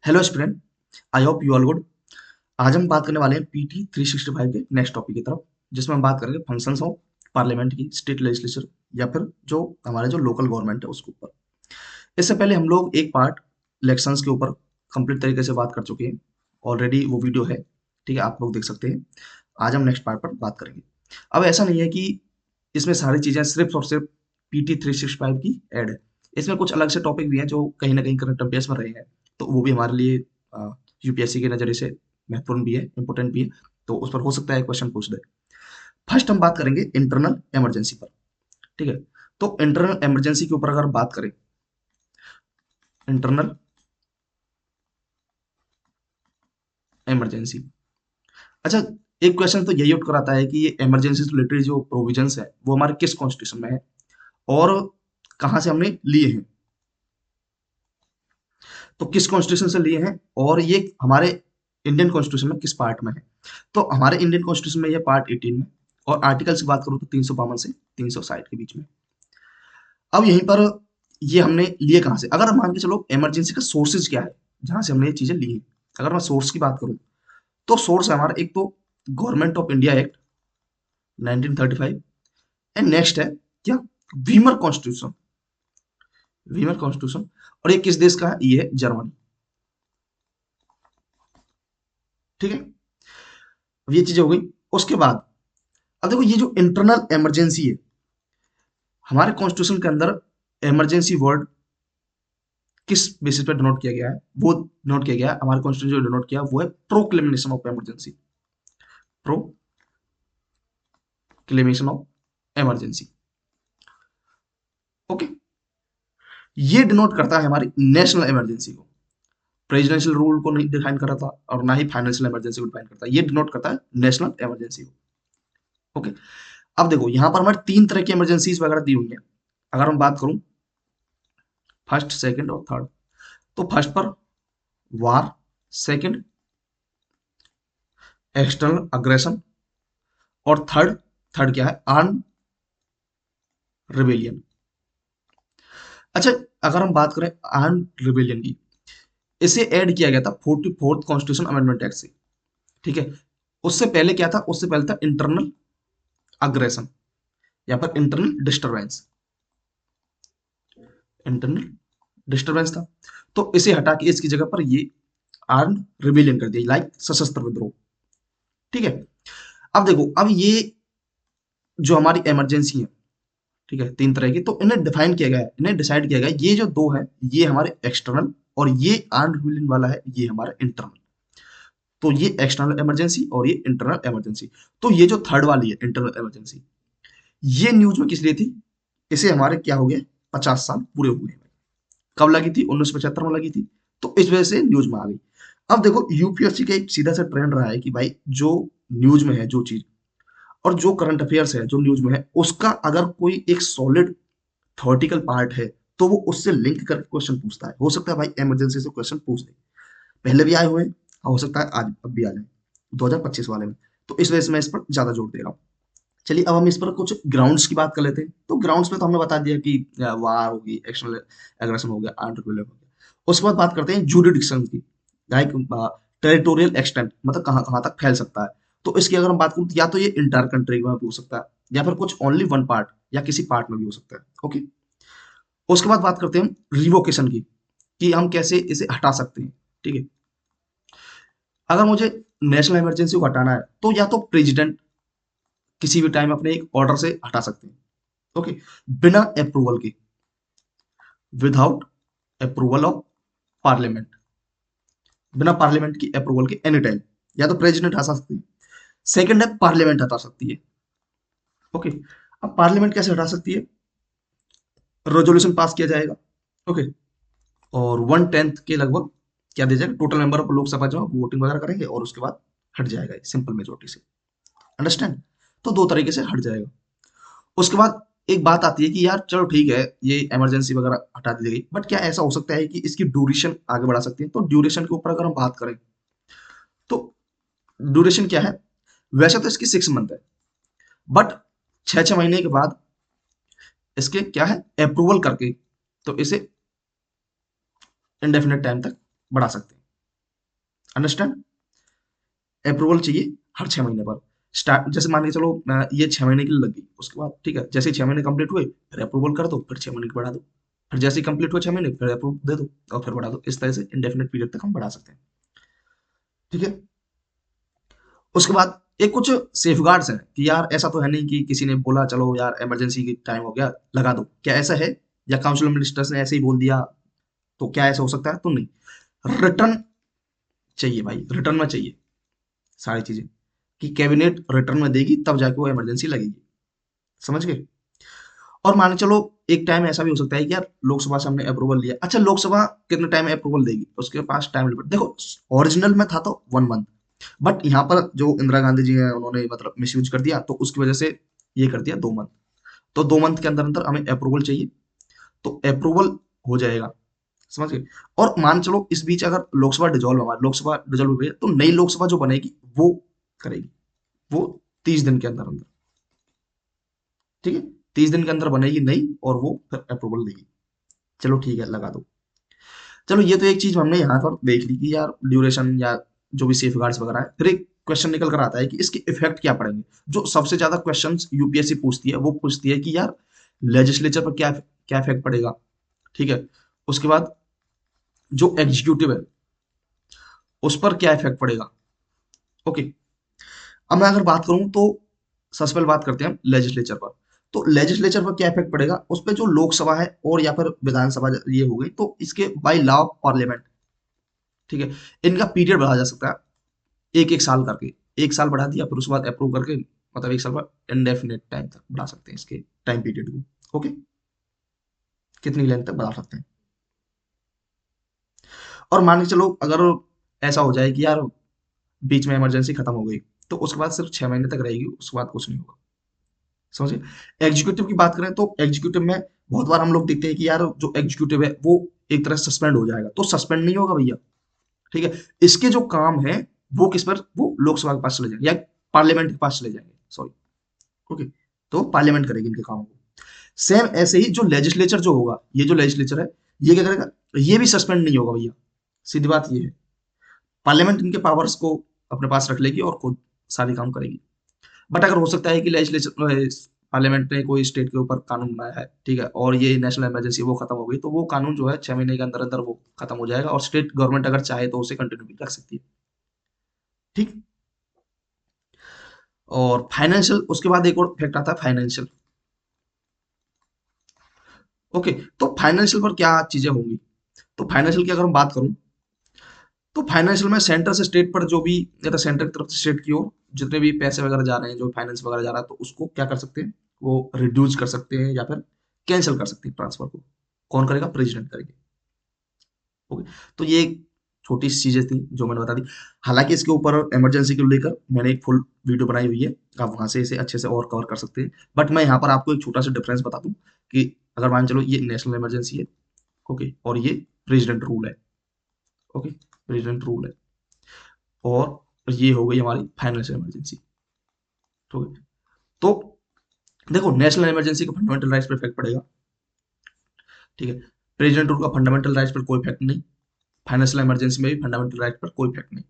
Hello student, I hope you all good. आज हम बात करने वाले हैं पीटी 365 के नेक्स्ट टॉपिक की तरफ, जिसमें हम बात करेंगे फंक्शंस ऑफ पार्लियामेंट की, स्टेट लेजिस्लेचर या फिर जो हमारे जो लोकल गवर्नमेंट है उसके ऊपर। इससे पहले हम लोग एक पार्ट इलेक्शंस के ऊपर कंप्लीट तरीके से बात कर चुके हैं। ऑलरेडी वो वीडियो है, ठीक है, आप लोग देख सकते हैं। आज हम नेक्स्ट पार्ट पर बात करेंगे। अब ऐसा नहीं है कि इसमें सारी चीज़ें सिर्फ और सिर्फ पीटी 365 की ऐड है। इसमें कुछ अलग से टॉपिक भी हैं जो कहीं ना कहीं करंट अफेयर्स में रहे हैं, तो वो भी हमारे लिए यूपीएससी के नज़रिए से महत्वपूर्ण भी है, इंपॉर्टेंट भी है। तो उस पर हो सकता है क्वेश्चन पूछ दे। फर्स्ट हम बात करेंगे इंटरनल इमरजेंसी पर, ठीक है। तो इंटरनल इमरजेंसी के ऊपर अगर बात करें, इंटरनल इमरजेंसी, अच्छा, एक क्वेश्चन तो यही उठ कर आता है कि ये इमरजेंसी से रिलेटेड जो प्रोविजंस है वो हमारे किस कॉन्स्टिट्यूशन में है और कहाँ से हमने लिए हैं। तो किस कॉन्स्टिट्यूशन से लिए हैं और ये हमारे इंडियन कॉन्स्टिट्यूशन में किस पार्ट में है। तो हमारे इंडियन कॉन्स्टिट्यूशन में ये पार्ट 18 में, और आर्टिकल से बात करूँ तो 352 से 360 के बीच में। अब यहीं पर ये हमने लिए कहाँ से, अगर मान के चलो इमरजेंसी का सोर्सेज क्या है जहां से हमने ये चीजें ली हैं। अगर मैं सोर्स की बात करूं तो सोर्स है हमारा, एक तो government of India act 1935, and next है क्या, वीमर कॉन्स्टिट्यूशन, वीमर कॉन्स्टिट्यूशन। और ये किस देश का है, ये है जर्मनी, ठीक है। अब ये चीज हो गई। उसके बाद अब देखो ये जो इंटरनल इमरजेंसी है हमारे कॉन्स्टिट्यूशन के अंदर, इमरजेंसी वर्ड किस बेसिस पे डिनोट किया गया है, वो नोट किया गया है हमारे कॉन्स्टिट्यूशन जो डिनोट किया वो है proclamation of emergency, proclamation of emergency. Okay, ये डिनोट करता है हमारी नेशनल इमरजेंसी को। प्रेसिडेंशियल रूल को नहीं डिफाइन कर रहा था और ना ही फाइनेंशियल इमरजेंसी को डिफाइन करता है, ये डिनोट करता है नेशनल इमरजेंसी को। ओके, अब देखो यहाँ पर हमारे तीन तरह की इमरजेंसीज वगैरह दी हुई है। अगर हम बात करूं फर्स्ट, सेकंड और थर्ड, तो फर्स्ट पर वार, सेकंड एक्सटर्नल अग्रेशन, और थर्ड, थर्ड क्या है, आर्म रिबेलियन। अच्छा, अगर हम बात करें आर्म रिबेलियन की, इसे ऐड किया गया था 44th कॉन्स्टिट्यूशन अमेंडमेंट एक्ट से, ठीक है। उससे पहले क्या था, उससे पहले था इंटरनल अग्रेशन या फिर इंटरनल डिस्टरबेंस, इंटरनल डिस्टरबेंस था। तो इसे हटा के इसकी जगह पर ये आर्म्ड रिबेलियन कर दिया, लाइक सशस्त्र विद्रोह, ठीक है। अब देखो, अब ये जो हमारी इमरजेंसी है, ठीक है, तीन तरह की, तो इन्हें डिफाइन किया गया है, इन्हें डिसाइड किया गया है, ये जो दो है ये हमारे एक्सटर्नल, और ये आर्म्ड रिबेलियन वाला है ये हमारा इंटरनल। तो ये एक्सटर्नल इमरजेंसी और ये इंटरनल इमरजेंसी। तो ये जो थर्ड वाली है इंटरनल इमरजेंसी, ये न्यूज में किस लिए थी, इसे हमारे क्या हो गया, 50 साल पूरे हुए हैं। कब लगी थी, 1975 में लगी थी, तो इस वजह से न्यूज में आ गई। अब देखो यूपीएससी का एक सीधा सा ट्रेंड रहा है कि भाई जो न्यूज में है जो चीज, और जो करंट अफेयर्स है जो न्यूज में है उसका अगर कोई एक सॉलिड थॉटिकल पार्ट है तो वो उससे लिंक करके क्वेश्चन पूछता है। हो सकता है भाई इमरजेंसी से क्वेश्चन पूछ दे, पहले भी आए हुए हैं, हो सकता है आज अब भी आ जाए 2025 वाले में। तो इस वजह से मैं इस पर ज्यादा जोर दे रहा हूँ। चलिए अब हम इस पर कुछ ग्राउंड्स की बात कर लेते हैं। तो ग्राउंड्स में तो हमने बता दिया कि वार होगी, एक्सटर्नल एग्रेशन हो गया, आर्म्ड रिबेलियन हो गया। उसके बाद बात करते हैं जूरिडिक्शन की, लाइक टेरिटोरियल एक्सटेंट, मतलब कहाँ कहाँ तक फैल सकता है। तो इसकी अगर हम बात करूँ तो या तो ये इंटर कंट्री में भी हो सकता है, या फिर कुछ ओनली वन पार्ट या किसी पार्ट में भी हो सकता है। ओके, उसके बाद बात करते हैं हम रिवोकेशन की, कि हम कैसे इसे हटा सकते हैं, ठीक है। अगर मुझे नेशनल इमरजेंसी को हटाना है तो या तो प्रेसिडेंट किसी भी टाइम अपने एक ऑर्डर से हटा सकते हैं, ओके, बिना अप्रूवल के, विदाउट अप्रूवल ऑफ पार्लियामेंट, बिना पार्लियामेंट की अप्रूवल के एनी टाइम, या तो प्रेसिडेंट हटा सकती है, सेकंड है पार्लियामेंट हटा सकती है। ओके, अब पार्लियामेंट कैसे हटा सकती है, रेजोल्यूशन पास किया जाएगा, ओके, और 1/10 के लगभग क्या दिया जाएगा, टोटल मेंबर ऑफ लोकसभा जो वोटिंग वगैरह करेंगे और उसके बाद हट जाएगा सिंपल मेजोरिटी से। अंडरस्टैंड, तो दो तरीके से हट जाएगा। उसके बाद एक बात आती है कि यार चलो ठीक है, ये इमरजेंसी वगैरह हटा दी गई, बट क्या ऐसा हो सकता है कि इसकी ड्यूरेशन आगे बढ़ा सकती है। तो ड्यूरेशन के ऊपर अगर हम बात करें तो ड्यूरेशन क्या है, वैसे तो इसकी 6 मंथ है, बट 6 6 महीने के बाद इसके क्या है, अप्रूवल करके तो इसे इंडेफिनेट टाइम तक बढ़ा सकते हैं। अंडरस्टैंड? अप्रूवल चाहिए हर 6 महीने पर। स्टार्ट जैसे मान के चलो ये 6 महीने के लिए लगी, उसके बाद ठीक है, जैसे ही 6 महीने कंप्लीट हुए फिर अप्रूवल कर दो, फिर 6 महीने की बढ़ा दो, फिर जैसे ही कंप्लीट हुए 6 महीने फिर अप्रूव दे दो और फिर बढ़ा दो। इस तरह से इंडेफिनिट पीरियड तक हम बढ़ा सकते हैं। ठीक है। उसके बाद एक कुछ सेफगार्ड्स हैं कि यार ऐसा तो है नहीं कि किसी ने बोला चलो यार इमरजेंसी की टाइम हो गया लगा दो, क्या ऐसा है? या काउंसिल ऑफ मिनिस्टर्स ने ऐसे ही बोल दिया तो क्या ऐसा हो सकता है? तो नहीं, रिटर्न चाहिए भाई, रिटर्न में चाहिए सारी चीजें, कि कैबिनेट रिटर्न में देगी तब जाके वो इमरजेंसी लगेगी। समझ गए? और मान के चलो एक टाइम ऐसा भी हो सकता है कि यार लोकसभा से हमने अप्रूवल लिया, अच्छा लोकसभा कितने टाइम में अप्रूवल देगी, उसके पास टाइम लिमिट देखो। ओरिजिनल में था तो 1 मंथ, बट यहाँ पर जो इंदिरा गांधी जी हैं उन्होंने मतलब मिसयूज कर दिया, तो उसकी वजह से ये कर दिया 2 मंथ। तो 2 मंथ के अंदर अंदर हमें अप्रूवल चाहिए, तो अप्रूवल हो जाएगा। समझ गए? और मान चलो इस बीच अगर लोकसभा डिजोल्व, हमारी लोकसभा डिजोल्व हुई है, तो नई लोकसभा जो बनेगी वो करेगी, वो 30 दिन के अंदर अंदर। ठीक है, 30 दिन के अंदर बनेगी नई और वो फिर अप्रूवल देगी। चलो ठीक है, लगा दो। चलो ये तो एक चीज हमने यहाँ पर देख ली कि यार ड्यूरेशन या जो भी सेफ गार्ड्स वगैरह है। फिर एक क्वेश्चन निकल कर आता है कि इसके इफेक्ट क्या पड़ेंगे। जो सबसे ज्यादा क्वेश्चंस यूपीएससी पूछती है वो पूछती है कि यार लेजिस्लेचर पर क्या क्या इफेक्ट पड़ेगा। ठीक है। उसके बाद जो एग्जीक्यूटिव है उस पर क्या इफेक्ट पड़ेगा। ओके। अब मैं अगर बात करूं तो सबसे पहले बात करते हैं हम लेजिस्लेचर पर। तो लेजिस्लेचर पर क्या इफेक्ट पड़ेगा, उस पर जो लोकसभा है और या फिर विधानसभा ये हो गई, तो इसके बाय लॉ ऑफ पार्लियामेंट, ठीक है, इनका पीरियड बढ़ाया जा सकता है एक एक साल करके। एक साल बढ़ा दिया फिर उसके बाद अप्रूव करके, मतलब एक साल बाद इनडेफिनेट टाइम तक बढ़ा सकते हैं इसके टाइम पीरियड को। ओके, कितनी लेंथ तक बढ़ा सकते हैं। और मान के चलो अगर ऐसा हो जाए कि यार बीच में इमरजेंसी खत्म हो गई, तो उसके बाद सिर्फ 6 महीने तक रहेगी, उसके बाद कुछ नहीं होगा। समझिए? एग्जीक्यूटिव की बात करें तो एग्जीक्यूटिव में बहुत बार हम लोग देखते हैं कि यार जो एग्जीक्यूटिव है वो एक तरह से सस्पेंड हो जाएगा, तो सस्पेंड नहीं होगा भैया। ठीक है। इसके जो काम है वो किस पर, वो लोकसभा के पास चले जाएंगे या पार्लियामेंट के पास चले जाएंगे, सॉरी। ओके। तो पार्लियामेंट करेगी इनके कामों को। सेम ऐसे ही जो लेजिस्लेचर जो होगा, ये जो लेजिस्लेचर है ये क्या करेगा, ये भी सस्पेंड नहीं होगा भैया। सीधी बात ये है, पार्लियामेंट इनके पावर्स को अपने पास रख लेगी और खुद सारे काम करेगी। बट अगर हो सकता है कि लेजिस्लेचर पार्लियामेंट ने कोई स्टेट के ऊपर कानून बनाया है, ठीक है, और ये नेशनल इमरजेंसी वो खत्म हो गई, तो वो कानून जो है 6 महीने के अंदर अंदर वो खत्म हो जाएगा और स्टेट गवर्नमेंट अगर चाहे तो उसे कंटिन्यू भी कर सकती है। ठीक। और फाइनेंशियल, उसके बाद एक और इफेक्ट आता है फाइनेंशियल। ओके। तो फाइनेंशियल पर क्या चीजें होंगी, तो फाइनेंशियल की अगर हम बात करूं तो फाइनेंशियल में सेंटर से स्टेट पर जो भी, या तो सेंटर की तरफ से स्टेट की ओर जितने भी पैसे वगैरह जा रहे हैं, जो फाइनेंस वगैरह जा रहा है, तो उसको क्या कर सकते हैं, वो रिड्यूस कर सकते हैं या फिर कैंसिल कर सकते हैं ट्रांसफर को। कौन करेगा, प्रेसिडेंट करेंगे। ओके। तो ये एक छोटी सी चीजें थी जो मैंने बता दी। हालांकि इसके ऊपर इमरजेंसी को लेकर मैंने एक फुल वीडियो बनाई हुई है, आप वहां से इसे अच्छे से और कवर कर सकते हैं। बट मैं यहाँ पर आपको एक छोटा सा डिफरेंस बता दूं कि अगर मान चलो ये नेशनल इमरजेंसी है, ओके, और ये प्रेसिडेंट रूल है। ओके, प्रेसिडेंट रूल है, और ये हो गई हमारी फाइनेंशियल इमरजेंसी। ठीक है। तो देखो नेशनल इमरजेंसी का फंडामेंटल राइट्स पर इफेक्ट पड़ेगा। ठीक है। प्रेसिडेंट रूल का फंडामेंटल राइट्स पर कोई इफेक्ट नहीं। फाइनेंशियल इमरजेंसी में भी फंडामेंटल राइट पर कोई इफेक्ट नहीं।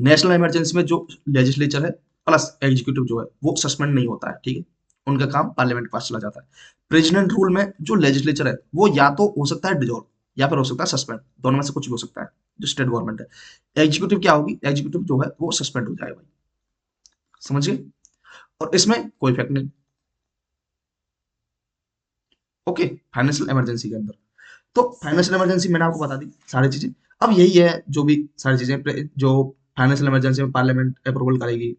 नेशनल इमरजेंसी में जो लेजिस्लेचर है प्लस एग्जीक्यूटिव जो है वो सस्पेंड नहीं होता है। ठीक है। उनका काम पार्लियामेंट के पास चला जाता है। प्रेसिडेंट रूल में जो लेजिस्लेचर है वो या तो हो सकता है डिजोल्व या फिर हो सकता है सस्पेंड, दोनों में से कुछ भी हो सकता है जो स्टेट गवर्नमेंट है। एग्जीक्यूटिव क्या होगी, एग्जीक्यूटिव जो है वो सस्पेंड हो जाएगा भाई। समझिए? और इसमें कोई इफेक्ट नहीं। ओके। फाइनेंशियल इमरजेंसी के अंदर, तो फाइनेंशियल इमरजेंसी मैंने आपको बता दी सारी चीजें। अब यही है जो भी सारी चीजें जो फाइनेंशियल इमरजेंसी में पार्लियामेंट अप्रूवल करेगी।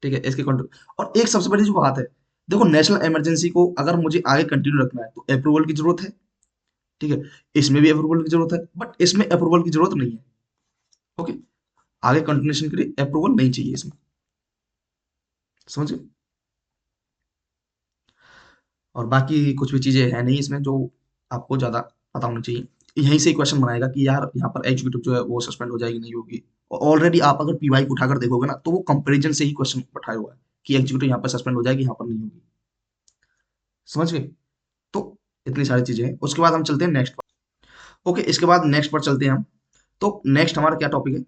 ठीक है, इसके कंट्रोल। और एक सबसे बड़ी जो बात है, देखो नेशनल इमरजेंसी को अगर मुझे आगे कंटिन्यू रखना है तो अप्रूवल की जरूरत है। ठीक है। इसमें भी अप्रूवल की जरूरत है, बट इसमें अप्रूवल की जरूरत नहीं है। ओके। आगे कंटिन्यूशन के लिए अप्रूवल नहीं चाहिए इसमें। समझे? और बाकी कुछ भी चीजें है नहीं इसमें जो आपको ज्यादा पता होनी चाहिए। यहीं से क्वेश्चन बनाएगा कि यार यहाँ पर एग्जीक्यूटिव जो है वो सस्पेंड हो जाएगी नहीं होगी। ऑलरेडी आप अगर पीवाई को उठाकर देखोगे ना तो वो कंपैरिजन से ही क्वेश्चन उठाया हुआ है कि एग्जीक्यूटिव यहाँ पर सस्पेंड हो जाएगी यहाँ पर नहीं होगी। समझ गए? तो इतनी सारी चीजें हैं। उसके बाद हम चलते हैं नेक्स्ट पर। ओके, इसके बाद नेक्स्ट पर चलते हैं हम। तो नेक्स्ट हमारा क्या टॉपिक है,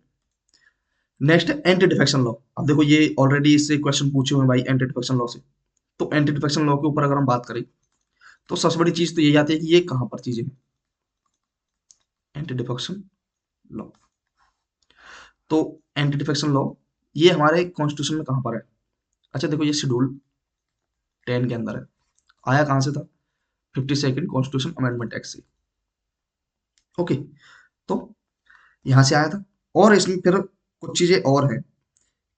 नेक्स्ट है एंटी डिफेक्शन लॉ। अब देखो ये ऑलरेडी इससे क्वेश्चन पूछे हुए हैं भाई एंटी डिफेक्शन लॉ से। तो एंटी डिफेक्शन लॉ के ऊपर अगर हम बात करें तो सबसे बड़ी चीज तो यही आती है कि ये कहां पर चीजें हैं, एंटी डिफेक्शन लॉ। तो एंटी डिफेक्शन लॉ ये हमारे कॉन्स्टिट्यूशन में कहां पर है? अच्छा देखो ये शेड्यूल 10 के अंदर है। आया कहां से था? 52nd कॉन्स्टिट्यूशन अमेंडमेंट एक्ट से। ओके, तो यहां से आया था। और इसमें फिर कुछ चीजें और हैं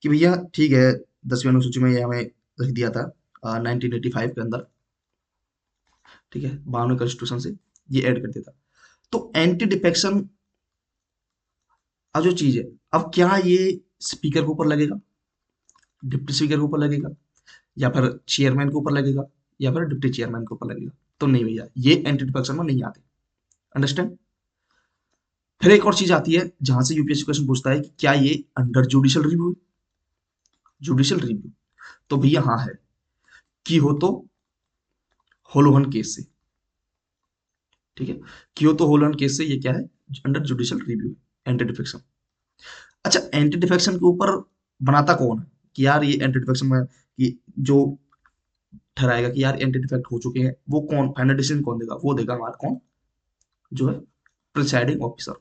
कि भैया ठीक है, 10वीं अनुसूची में ये हमें लिख दिया था 1985 के अंदर, ठीक है, 52वें कॉन्स्टिट्यूशन से ये ऐड कर दिया था। तो एंटी डिफेक्शन जो चीज है, अब क्या ये स्पीकर के ऊपर लगेगा, डिप्टी स्पीकर के ऊपर लगेगा, या फिर चेयरमैन के ऊपर लगेगा, या फिर डिप्टी चेयरमैन के ऊपर लगेगा? तो नहीं भैया, ये एंटी डिफेक्शन में नहीं आते। अंडरस्टैंड? फिर एक और चीज आती है जहां से यूपीएससी क्वेश्चन पूछता है कि क्या ये अंडर जुडिशियल रिव्यू है? जुडिशियल रिव्यू तो भैया हाँ है, की हो तो होलोहन केस से, ठीक है, की हो तो होलोहन केस से ये क्या है, under judicial review, anti defection. अच्छा एंटी डिफेक्शन के ऊपर बनाता कौन है कि यार ये एंटी डिफेक्शन में, कि जो ठहराएगा कि यार एंटी डिफेक्ट हो चुके हैं, वो कौन फाइनल डिसीजन कौन देगा? वो देगा हमारा कौन, जो है प्रिसाइडिंग ऑफिसर,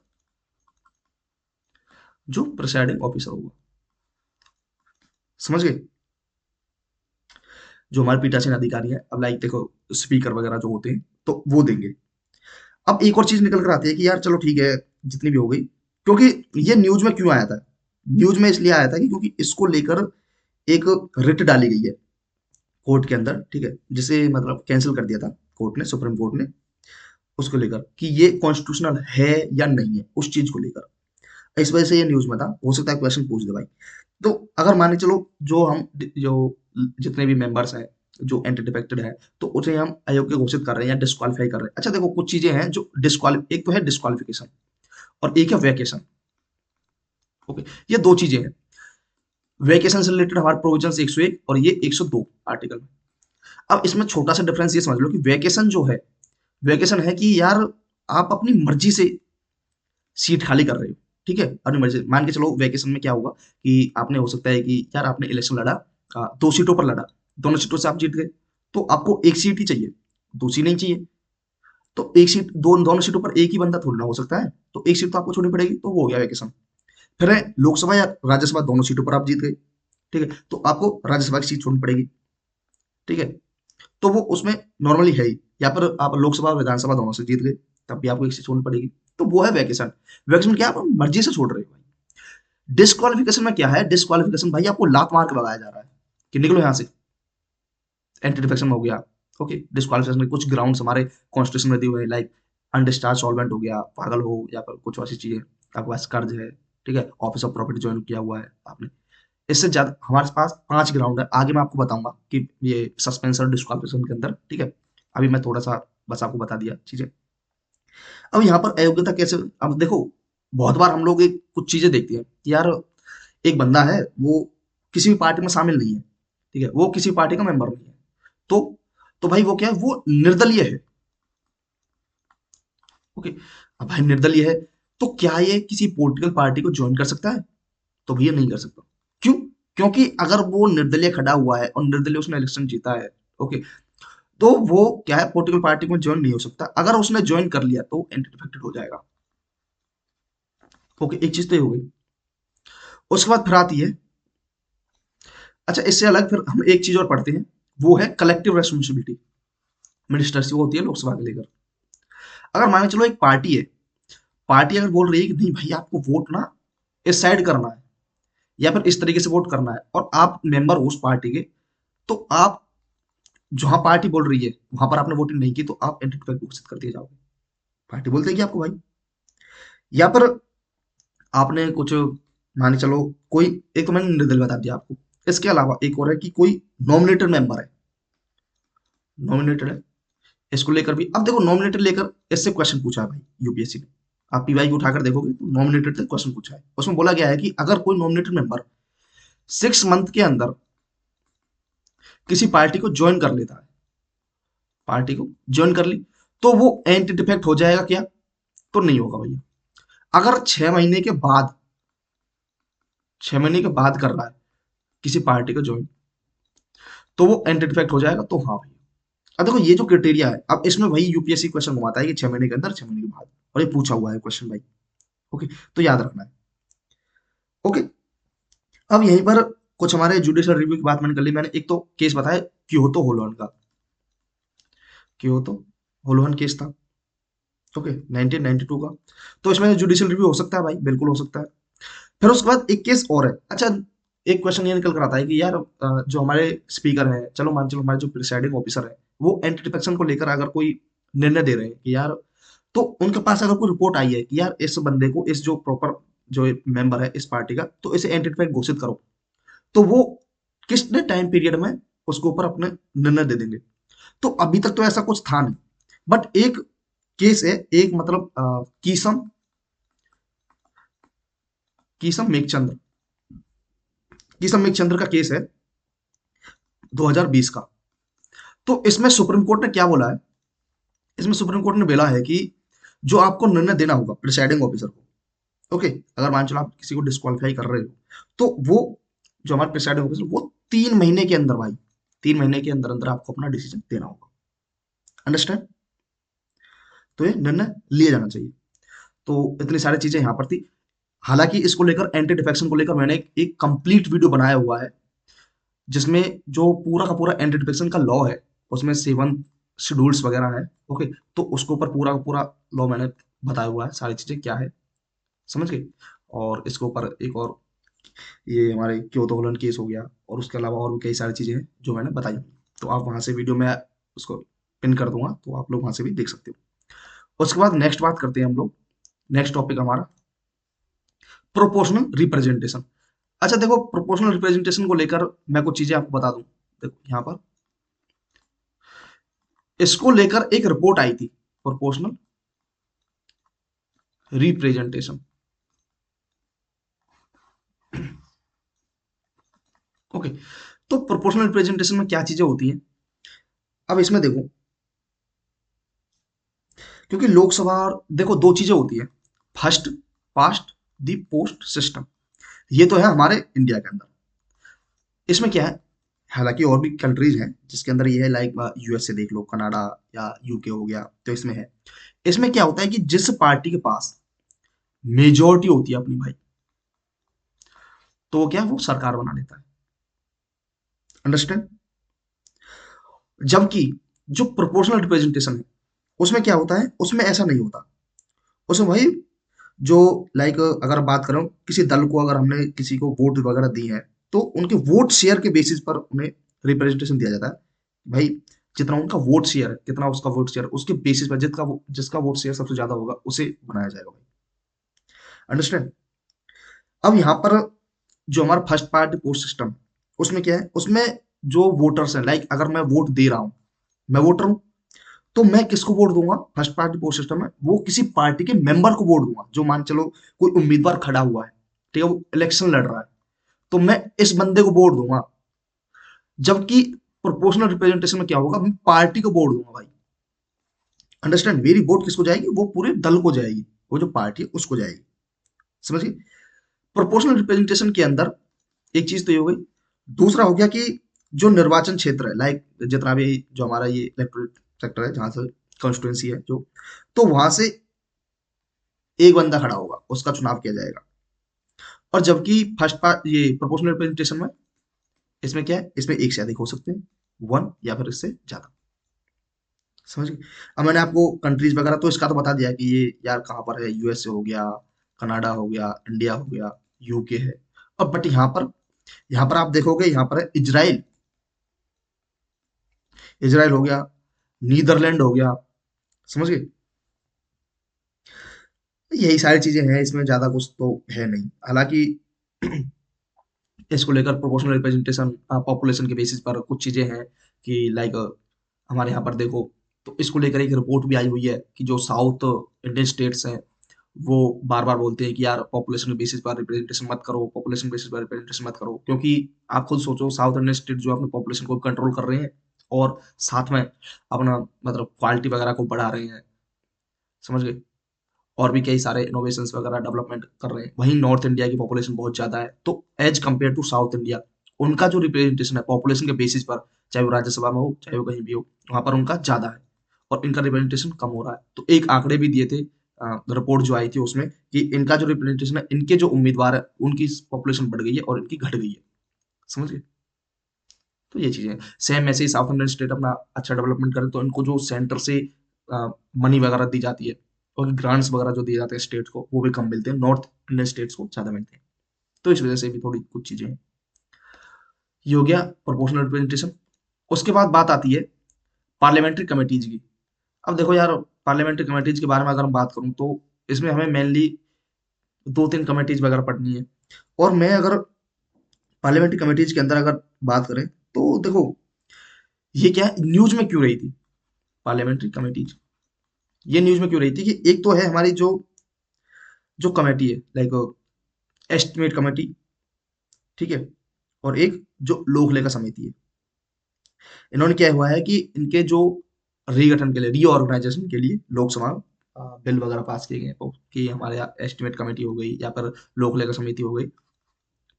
जो प्रिसाइडिंग ऑफिसर होगा। समझ गए? जो हमारे पीठासीन अधिकारी है, अब लाइक देखो स्पीकर वगैरह जो होते हैं तो वो देंगे। अब एक और चीज निकल कर आती है कि यार चलो ठीक है, जितनी भी हो गई, क्योंकि ये न्यूज में क्यों आया था? न्यूज में इसलिए आया था कि क्योंकि इसको लेकर एक रिट डाली गई है कोर्ट के अंदर, ठीक है, जिसे मतलब कैंसिल कर दिया था कोर्ट ने, सुप्रीम कोर्ट ने, उसको लेकर कि ये कॉन्स्टिट्यूशनल है या नहीं है, उस चीज को लेकर। इस वजह से ये न्यूज में था। हो सकता है क्वेश्चन पूछ दे भाई। तो अगर मान के चलो जो हम जो जितने भी मेंबर्स हैं जो एंटी डिफेक्टेड है, तो उसे हम अयोग्य घोषित कर रहे हैं या डिस्क्वालीफाई कर रहे हैं। अच्छा देखो कुछ चीजें हैं जो डिस्क्वाली, एक तो है डिस्क्वालिफिकेशन और एक है वैकेशन। ओके, ये दो चीजें हैं। वैकेशन से रिलेटेड हमारे प्रोविजंस 101 और ये 102 आर्टिकल में। अब इसमें छोटा सा डिफरेंस ये समझ लो कि वैकेशन जो है, वैकेशन है कि यार आप अपनी मर्जी से सीट खाली कर रहे हो, ठीक है, अपनी मर्जी से। मान के चलो वैकेशन में क्या होगा कि आपने, हो सकता है कि यार आपने इलेक्शन लड़ा, दो सीटों पर लड़ा, दोनों सीटों से आप जीत गए, तो आपको एक सीट ही चाहिए, दूसरी नहीं चाहिए। तो एक सीट, दोनों सीटों पर एक ही बंदा थोड़ी ना हो सकता है, तो एक सीट तो आपको छोड़नी पड़ेगी, तो वो हो गया वैकेशन। फिर है लोकसभा या राज्यसभा, दोनों सीटों पर आप जीत गए, ठीक है, तो आपको राज्यसभा की सीट छोड़नी पड़ेगी, ठीक है। तो वो उसमें नॉर्मली है ही, या फिर आप लोकसभा और विधानसभा दोनों से जीत गए, तब भी आपको एक सीट छोड़नी पड़ेगी। तो वो है वैकेशन। वैकेशन क्या, आप मर्जी से छोड़ रहे हो भाई। डिस्क्वालिफिकेशन में क्या है? डिस्क्वालिफिकेशन भाई आपको लात मार के भगाया जा रहा है कि निकलो यहाँ से, एंटी डिफेक्शन हो गया। ओके, डिस्क्वालिफिकेशन के कुछ ग्राउंड्स हमारे कॉन्स्टिट्यूशन में दिए हुए हैं, लाइक अनडिस्चार्ज सॉल्वेंट हो गया, पागल हो, या फिर कुछ ऐसी चीजें, आपके पास कर्ज है, ठीक है, ऑफिस ऑफ प्रॉपर्टी ज्वाइन किया हुआ है आपने। इससे ज्यादा हमारे पास 5 ग्राउंड है, आगे मैं आपको बताऊंगा कि ये सस्पेंशन डिस्क्वालिफिकेशन के अंदर, ठीक है। अभी मैं थोड़ा सा बस आपको बता दिया चीजें। अब यहाँ पर अयोग्यता कैसे, अब देखो बहुत बार हम लोग एक कुछ चीजें देखते हैं कि यार एक बंदा है, वो किसी भी पार्टी में शामिल नहीं है, ठीक है, वो किसी पार्टी का मेंबर नहीं है, तो तो भाई वो क्या है, वो निर्दलीय है। ओके, अब भाई निर्दलीय है, तो क्या ये किसी पॉलिटिकल पार्टी को ज्वाइन कर सकता है? तो भैया नहीं कर सकता। क्यों? क्योंकि अगर वो निर्दलीय खड़ा हुआ है और निर्दलीय उसने इलेक्शन जीता है, ओके, तो वो क्या है, पॉलिटिकल पार्टी में ज्वाइन नहीं हो सकता। अगर उसने ज्वाइन कर लिया तो एंटी डिफेक्टेड हो जाएगा। ओके, एक चीज तो ये हो गई। उसके बाद फिर आती है, अच्छा इससे अलग फिर हम एक चीज और पढ़ते हैं, वो है कलेक्टिव रेस्पॉन्सिबिलिटी मिनिस्टर्स की, वो होती है लोकसभा के लेकर। अगर मान के चलो एक पार्टी है, पार्टी अगर बोल रही है कि नहीं भाई आपको वोट ना इस साइड करना है, या फिर इस तरीके से वोट करना है, और आप मेंबर हो उस पार्टी के, तो आप जहां पार्टी बोल रही है वहां पर आपने वोटिंग नहीं की, तो आप एंटी डिफेक्ट घोषित कर दिए जाओगे। पार्टी बोल देगी आपको भाई। या फिर आपने कुछ, मान के चलो कोई, एक तो मैंने निर्दलीय बता दिया आपको, इसके अलावा एक और है कि कोई नॉमिनेटेड मेंबर है, नॉमिनेटेड है, इसको लेकर भी, अब देखो नॉमिनेटेड लेकर इससे क्वेश्चन पूछा है भाई यूपीएससी ने। आप पीवाई को उठाकर देखोगे तो नॉमिनेटेड से क्वेश्चन पूछा है, उसमें बोला गया है कि अगर कोई नॉमिनेटेड मेंबर 6 मंथ के अंदर किसी पार्टी को ज्वाइन कर लेता है, पार्टी को ज्वाइन कर ली, तो वो एंटी डिफेक्ट हो जाएगा क्या? तो नहीं होगा भैया। अगर 6 महीने के बाद 6 महीने के बाद कर रहा है किसी पार्टी को ज्वाइन, तो वो एंटी डिफेक्ट हो जाएगा। तो हाँ भाई, अब देखो ये जो क्राइटेरिया है, अब इसमें वही यूपीएससी क्वेश्चन घुमाता है कि 6 महीने के अंदर, 6 महीने के बाद, और ये पूछा हुआ है क्वेश्चन भाई। ओके, तो याद रखना है। ओके, अब यहीं पर कुछ हमारे जुडिशियल रिव्यू की बात मैंने कर ली। मैंने एक तो केस बताया क्योतो होलोन का, क्योतो होलोन केस था। ओके, 1992 का। तो इसमें जुडिशियल रिव्यू हो सकता है भाई, बिल्कुल हो सकता है। फिर उसके बाद एक केस और है। अच्छा, एक क्वेश्चन ये निकल कर आता है कि यार जो हमारे स्पीकर हैं, चलो हमारे जो प्रिसाइडिंग ऑफिसर है, वो एंटी डिफेक्शन को लेकर अगर कोई निर्णय दे रहे हैं कि यार, तो उनके पास अगर कोई रिपोर्ट आई है कि यार इस बंदे को, इस जो प्रॉपर जो मेंबर है इस पार्टी का, तो इसे एंटी डिफेक्ट घोषित करो, तो वो कितने टाइम पीरियड में उसके ऊपर अपने निर्णय दे देंगे। तो अभी तक तो ऐसा कुछ था नहीं, बट एक केस है, एक मतलब कीसम कीसम मेघचंद्र, कीसम मेघचंद्र का केस है 2020 का। तो इसमें सुप्रीम कोर्ट ने क्या बोला है, इसमें सुप्रीम कोर्ट ने बोला है कि जो आपको निर्णय देना होगा प्रिसाइडिंग ऑफिसर को, ओके, अगर मान चलो आप किसी को डिस्क्वालीफाई कर रहे हो, तो वो जो हमारे प्रिसाइडिंग ऑफिसर, वो 3 महीने के अंदर भाई, 3 महीने के अंदर अंदर आपको अपना डिसीजन देना होगा। अंडरस्टैंड? तो ये निर्णय लिया जाना चाहिए। तो इतनी सारी चीजें यहाँ पर थी। हालांकि इसको लेकर, एंटी डिफेक्शन को लेकर, मैंने एक कंप्लीट वीडियो बनाया हुआ है, जिसमें जो पूरा का पूरा एंटी डिफेक्शन का लॉ है, उसमें 7 शेड्यूल्स वगैरह है। ओके, तो उसके ऊपर पूरा का पूरा लॉ मैंने बताया हुआ है, सारी चीजें क्या है, समझ गए। और इसके ऊपर एक और, ये हमारे क्योतो होलन केस हो गया, और उसके अलावा और भी कई सारी चीजें हैं जो मैंने बताई। तो आप वहां से वीडियो में उसको पिन कर दूंगा, तो आप लोग वहां से भी देख सकते हो। उसके बाद नेक्स्ट बात करते हैं हम लोग, नेक्स्ट टॉपिक हमारा प्रोपोर्शनल रिप्रेजेंटेशन। अच्छा देखो, प्रोपोर्शनल रिप्रेजेंटेशन को लेकर मैं कुछ चीजें आपको बता दूं। देखो यहाँ पर इसको लेकर एक रिपोर्ट आई थी, प्रोपोर्शनल रिप्रेजेंटेशन। ओके, तो प्रोपोर्शनल रिप्रेजेंटेशन में क्या चीजें होती हैं, अब इसमें देखो, क्योंकि लोकसभा और देखो दो चीजें होती है, फर्स्ट पास्ट दी पोस्ट सिस्टम, ये तो है हमारे इंडिया के अंदर। इसमें क्या है, हालांकि और भी कंट्रीज हैं जिसके अंदर ये है, लाइक यूएसए देख लो, कनाडा या यूके हो गया, तो इसमें है। इसमें क्या होता है कि जिस पार्टी के पास मेजोरिटी होती है अपनी भाई, तो वो क्या है, वो सरकार बना लेता है। अंडरस्टैंड? जबकि जो प्रोपोर्शनल रिप्रेजेंटेशन है, उसमें क्या होता है, उसमें ऐसा नहीं होता। उसमें भाई जो, लाइक अगर बात करें किसी दल को, अगर हमने किसी को वोट वगैरह दी है, तो उनके वोट शेयर के बेसिस पर उन्हें रिप्रेजेंटेशन दिया जाता है। भाई जितना उनका वोट शेयर है, कितना उसका वोट शेयर, उसके बेसिस पर जिसका वोट शेयर सबसे ज्यादा होगा उसे बनाया जाएगा भाई। अंडरस्टैंड? अब यहाँ पर जो हमारा फर्स्ट पार्टी पोस्ट सिस्टम, उसमें क्या है, उसमें जो वोटर्स हैं, लाइक अगर मैं वोट दे रहा हूँ, मैं वोटर हूँ, तो मैं किसको वोट दूंगा, फर्स्ट पार्टी पोस्ट सिस्टम में वो किसी पार्टी के मेंबर को वोट दूंगा, जो मान चलो कोई उम्मीदवार खड़ा हुआ है, ठीक है, वो इलेक्शन लड़ रहा है, तो मैं इस बंदे को वोट दूंगा। जबकि प्रोपोर्शनल रिप्रेजेंटेशन में क्या होगा, मैं पार्टी को वोट दूंगा भाई। अंडरस्टैंड? मेरी वोट किसको जाएगी, वो पूरे दल को जाएगी, वो जो पार्टी है उसको जाएगी। समझिए? प्रोपोर्शनल रिप्रेजेंटेशन के अंदर एक चीज तो ये हो गई। दूसरा हो गया कि जो निर्वाचन क्षेत्र है, लाइक जितना भी जो हमारा ये इलेक्टोरेट सेक्टर है, जहां से कॉन्स्टिट्यूंसी है जो, तो वहां से एक बंदा खड़ा होगा, उसका चुनाव किया जाएगा। और जबकि फर्स्ट पार्ट, ये प्रोपोर्शनल रिप्रेजेंटेशन में, इसमें क्या है, इसमें एक से अधिक हो सकते हैं, वन या फिर इससे ज्यादा। समझ गए? अब मैंने आपको कंट्रीज वगैरह तो इसका तो बता दिया कि ये यार कहाँ पर है, यूएसए हो गया, कनाडा हो गया, इंडिया हो गया, यूके है। और बट यहाँ पर आप देखोगे, यहाँ पर है इजराइल, इजराइल हो गया, नीदरलैंड हो गया। समझ गए? यही सारी चीजें हैं, इसमें ज्यादा कुछ तो है नहीं। हालांकि इसको लेकर प्रोपोर्शनल रिप्रेजेंटेशन पॉपुलेशन के बेसिस पर कुछ चीजें हैं कि लाइक हमारे यहाँ पर देखो, तो इसको लेकर एक रिपोर्ट भी आई हुई है कि जो साउथ इंडियन स्टेट्स हैं, वो बार बार बोलते हैं कि यार पॉपुलेशन के बेसिस पर रिप्रेजेंटेशन मत करो, पॉपुलेशन बेसिस पर रिप्रेजेंटेशन मत करो, क्योंकि आप खुद सोचो, साउथ इंडियन स्टेट जो अपने पॉपुलेशन को कंट्रोल कर रहे हैं, और साथ में अपना मतलब क्वालिटी वगैरह को बढ़ा रहे हैं। समझ गए? और भी कई सारे इनोवेशंस वगैरह डेवलपमेंट कर रहे हैं। वहीं नॉर्थ इंडिया की पॉपुलेशन बहुत ज़्यादा है, तो as compare to South India उनका जो रिप्रेजेंटेशन है पॉपुलेशन के बेसिस पर, चाहे वो राज्यसभा में हो चाहे वो कहीं भी हो, वहाँ पर उनका ज़्यादा है और इनका रिप्रेजेंटेशन कम हो रहा है। तो एक आंकड़े भी दिए थे रिपोर्ट जो आई थी उसमें, कि इनका जो रिप्रेजेंटेशन है, इनके जो उम्मीदवार है उनकी पॉपुलेशन बढ़ गई है और इनकी घट गई है। समझ गए? तो ये चीज़ें सेम ऐसे ही साउथ इंडियन स्टेट अपना अच्छा डेवलपमेंट करे तो इनको जो सेंटर से मनी वगैरह दी जाती है और ग्रांट्स वगैरह जो दिए जाते हैं स्टेट को, वो भी कम मिलते हैं, नॉर्थ इंडियन स्टेट्स को ज़्यादा मिलते हैं। तो इस वजह से भी थोड़ी कुछ चीज़ें हैं। ये हो गया प्रोपोर्शनल रिप्रेजेंटेशन। उसके बाद बात आती है पार्लियामेंट्री कमेटीज की। अब देखो यार, पार्लियामेंट्री कमेटीज के बारे में अगर हम बात करूं तो इसमें हमें मेनली दो तीन कमेटीज वगैरह पढ़नी है। और मैं अगर पार्लियामेंट्री कमेटीज के अंदर अगर बात करें तो देखो, ये क्या है, न्यूज में क्यों रही थी पार्लियामेंट्री कमेटीज? ये न्यूज में क्यों रही थी कि एक तो है हमारी जो जो कमेटी है, लाइक एस्टिमेट कमेटी, ठीक है, और एक जो लोक लेखा समिति है। इन्होंने क्या हुआ है कि इनके जो रीगठन के लिए, रीऑर्गेनाइजेशन के लिए लोकसभा बिल वगैरह पास किए गए हैं, कि हमारे यहाँ एस्टिमेट कमेटी हो गई या फिर लोक लेखा समिति हो गई,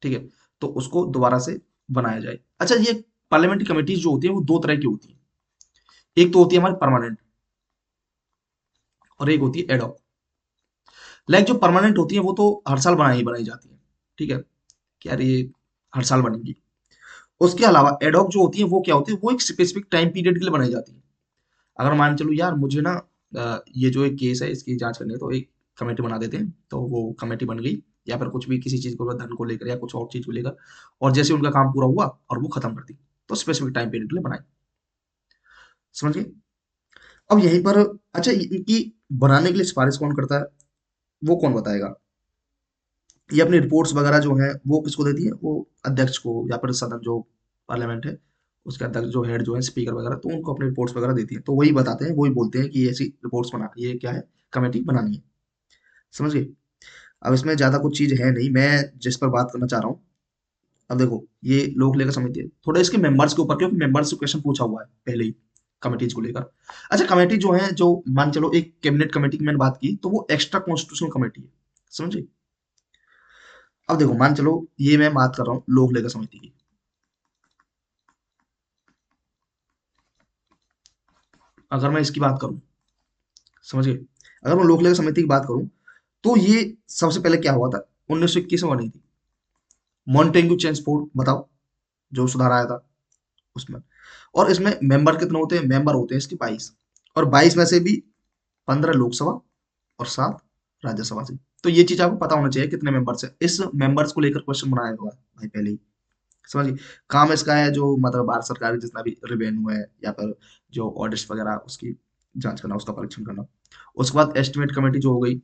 ठीक है, तो उसको दोबारा से बनाया जाए। अच्छा, ये पार्लियामेंट्री कमेटीज जो होती है वो दो तरह की होती है। एक तो होती है हमारी परमानेंट और एक होती है एडॉक। लाइक जो परमानेंट होती है वो तो हर साल बनाई बनाई जाती है, ठीक है, कि यार ये हर साल बनेगी। उसके अलावा एडॉक जो होती है वो क्या होती है, वो एक स्पेसिफिक टाइम पीरियड के लिए बनाई जाती है। अगर मान चलो यार मुझे ना ये जो एक केस है इसकी जांच करनी है, तो एक कमेटी बना देते हैं, तो वो कमेटी बन गई, या फिर कुछ भी किसी चीज को, धन को लेकर या कुछ और चीज को लेकर, और जैसे उनका काम पूरा हुआ और वो खत्म कर दी, तो स्पेसिफिक टाइम पीरियड के लिए बनाई। समझ गए? अब यहीं पर, अच्छा इनकी बनाने के लिए सिफारिश कौन करता है, वो कौन बताएगा? ये अपनी रिपोर्ट्स वगैरह जो है वो किसको देती है, वो अध्यक्ष को, या फिर सदन जो पार्लियामेंट है उसके अध्यक्ष जो हेड जो है स्पीकर वगैरह, तो उनको अपनी रिपोर्ट्स वगैरह देती है, तो वही बताते हैं, वही बोलते हैं कि ऐसी रिपोर्ट्स बना, ये क्या है, कमेटी बनानी है। समझ गए? अब इसमें ज्यादा कुछ चीज है नहीं, मैं जिस पर बात करना चाह रहा हूँ। अब देखो, ये लोक लेखा समिति है, थोड़ा इसके मेंबर्स के ऊपर, क्योंकि मेंबर्स से क्वेश्चन पूछा हुआ है पहले ही कमेटीज को लेकर। अच्छा, कमेटी जो है, जो मान चलो एक कैबिनेट कमेटी की मैंने बात की, तो वो एक्स्ट्रा कॉन्स्टिट्यूशनल कमेटी है। समझे? अब देखो, मान चलो ये मैं बात कर रहा हूँ लोक लेखा समिति की। अगर मैं इसकी बात करूं, समझ गए, अगर मैं लोक लेखा समिति की बात करूं, तो ये सबसे पहले क्या हुआ था, 1921 में बनी थी, मॉन्टेग्यू चेम्सफोर्ड, बताओ, जो सुधार आया था उसमें। और इसमें मेंबर कितने होते हैं, मेंबर होते हैं इसके 22, और 22 में से भी 15 लोकसभा और 7 राज्यसभा से। तो ये चीज आपको पता होना चाहिए कितने मेंबर्स है, इस मेंबर्स को लेकर क्वेश्चन बनाया हुआ है भाई पहले ही। समझिए? काम इसका है जो मतलब भारत सरकार की जितना भी रेवेन्यू है या फिर जो ऑडिट्स वगैरह उसकी जांच करना, उसका परीक्षण करना। उसके बाद एस्टिमेट कमेटी जो हो गई,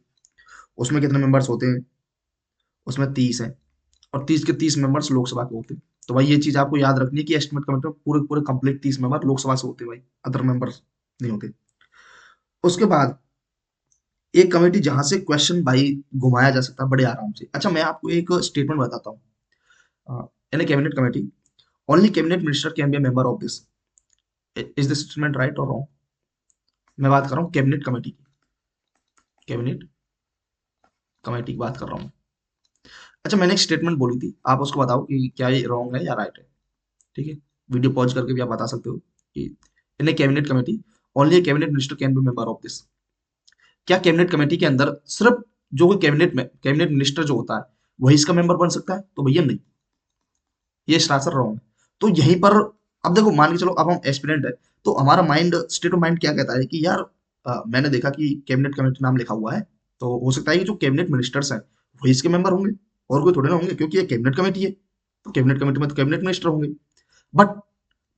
उसमें कितने मेंबर्स होते हैं, उसमें 30 है, और 30 के 30 मेंबर्स लोकसभा के होते हैं। तो भाई ये चीज आपको याद रखनी है कि एस्टिमेट कमेटी में पूरे पूरे कंप्लीट 30 मेंबर लोकसभा से होते हैं भाई, अदर मेंबर्स नहीं होते। उसके बाद एक कमेटी जहां से क्वेश्चन भाई घुमाया जा सकता है बड़े आराम से। अच्छा, मैं आपको एक स्टेटमेंट बताता हूँ, in a cabinet committee only cabinet minister can be a member of this. Is this statement right और रॉन्ग? मैं बात कर रहा हूँ कैबिनेट कमेटी की, कैबिनेट कमेटी की बात कर रहा हूँ। अच्छा, मैंने एक स्टेटमेंट बोली थी, आप उसको बताओ कि क्या ये रॉन्ग है या राइट है। ठीक है, वीडियो पॉज करके भी आप बता सकते हो कि in a cabinet committee only a cabinet minister can be member of this. क्या कैबिनेट कमेटी के अंदर सिर्फ जो कोई कैबिनेट में कैबिनेट मिनिस्टर जो होता है वही इसका मेंबर बन सकता है? तो भैया नहीं, ये सरासर रॉन्ग है। तो यहीं पर, अब देखो मान के चलो अब हम एस्पिरेंट है, तो हमारा माइंड, स्टेट ऑफ माइंड क्या कहता है कि यार मैंने देखा कि कैबिनेट कमेटी नाम लिखा हुआ है, तो हो सकता है कि जो कैबिनेट मिनिस्टर्स हैं वही इसके मेंबर होंगे, और कोई थोड़े ना होंगे, क्योंकि ये कैबिनेट कमेटी है, तो कैबिनेट कमेटी में तो कैबिनेट मिनिस्टर होंगे। बट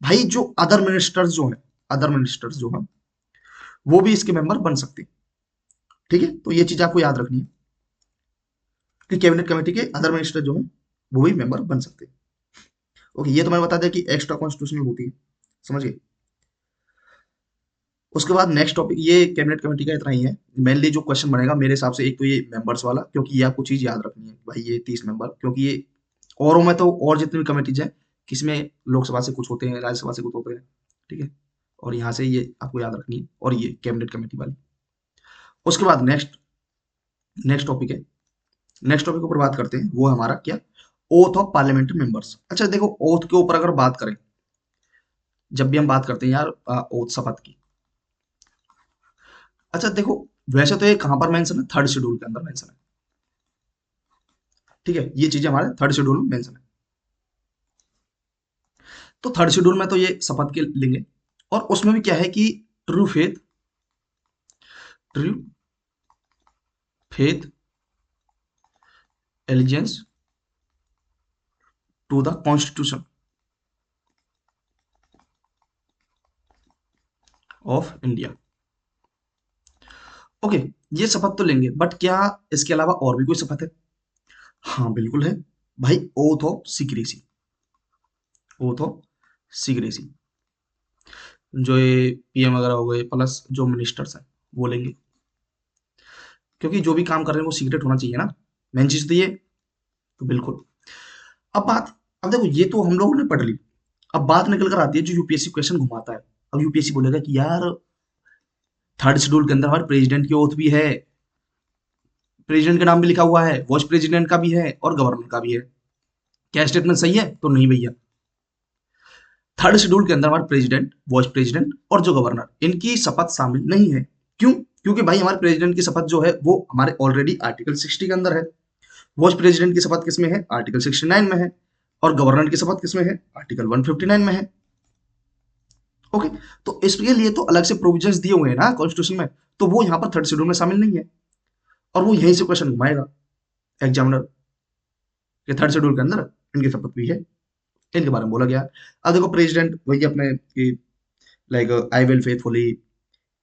भाई जो अदर मिनिस्टर्स जो हैं, अदर मिनिस्टर्स जो हैं वो भी इसके मेंबर बन सकते हैं। ठीक है, तो ये चीज आपको याद रखनी है कि कैबिनेट कमेटी के अदर मिनिस्टर जो हैं वो भी मेंबर बन सकते हैं। ओके, ये तो मैंने बता दिया कि एक्स्ट्रा कॉन्स्टिट्यूशनल होती है। समझ गए? उसके बाद नेक्स्ट टॉपिक, ये कैबिनेट कमेटी का इतना ही है। मेनली जो क्वेश्चन बनेगा मेरे हिसाब से, एक तो ये मेंबर्स वाला, क्योंकि ये आपको चीज याद रखनी है भाई, ये 30 मेंबर, क्योंकि ये औरों में तो और जितनी भी कमेटीज हैं, किसमें लोकसभा से कुछ होते हैं, राज्यसभा से कुछ होते हैं, ठीक है, और यहाँ से ये आपको याद रखनी है, और ये कैबिनेट कमेटी वाली। उसके बाद नेक्स्ट नेक्स्ट टॉपिक है, नेक्स्ट टॉपिक के ऊपर बात करते हैं, वो है हमारा क्या, ओथ ऑफ पार्लियामेंट्री मेंबर्स। अच्छा देखो, ओथ के ऊपर अगर बात करें, जब भी हम बात करते हैं यार ओथ शपथ की, अच्छा देखो, वैसे तो ये कहाँ पर मेंशन है, थर्ड शेड्यूल के अंदर मेंशन है। ठीक है, ये चीजें हमारे थर्ड शेड्यूल में मेंशन है। तो थर्ड शेड्यूल में तो ये शपथ के लेंगे, और उसमें भी क्या है कि true faith, true faith allegiance to the constitution of India. Okay, ये शपथ तो लेंगे, बट क्या इसके अलावा और भी कोई शपथ है? हाँ बिल्कुल है भाई, oath of secrecy, oath of secrecy, जो ये पीएम वगैरह हो गए प्लस जो मिनिस्टर्स हैं वो लेंगे, क्योंकि जो भी काम कर रहे हैं वो सीक्रेट होना चाहिए ना, मेन चीज तो ये। तो बिल्कुल, अब बात, अब देखो ये तो हम लोगों ने पढ़ ली, अब बात निकल कर आती है जो यूपीएससी क्वेश्चन घुमाता है। अब यूपीएससी बोलेगा कि यार थर्ड शेड्यूल के अंदर हमारे प्रेसिडेंट की ओथ भी है, प्रेसिडेंट का नाम भी लिखा हुआ है, वाइस प्रेसिडेंट का भी है और गवर्नर का भी है, क्या स्टेटमेंट सही है? तो नहीं भैया, थर्ड शेड्यूल के अंदर हमारे प्रेसिडेंट, वाइस प्रेसिडेंट और जो गवर्नर, इनकी शपथ शामिल नहीं है। क्यों? क्योंकि भाई हमारे प्रेसिडेंट की शपथ जो है वो हमारे ऑलरेडी आर्टिकल 60 के अंदर है, वाइस प्रेसिडेंट की शपथ किसमें है? आर्टिकल 69 में है, और गवर्नर की शपथ किसमें है? आर्टिकल 159 में है। ओके, तो इसके लिए तो अलग से प्रोविजंस दिए हुए हैं ना कॉन्स्टिट्यूशन में, तो वो यहाँ पर थर्ड शेड्यूल में शामिल नहीं है, और वो यहीं से क्वेश्चन घुमाएगा एग्जामिनर के, थर्ड शेड्यूल के अंदर इनकी शपथ भी है, इनके बारे में बोला गया। अब देखो प्रेसिडेंट वही अपने, like I will faithfully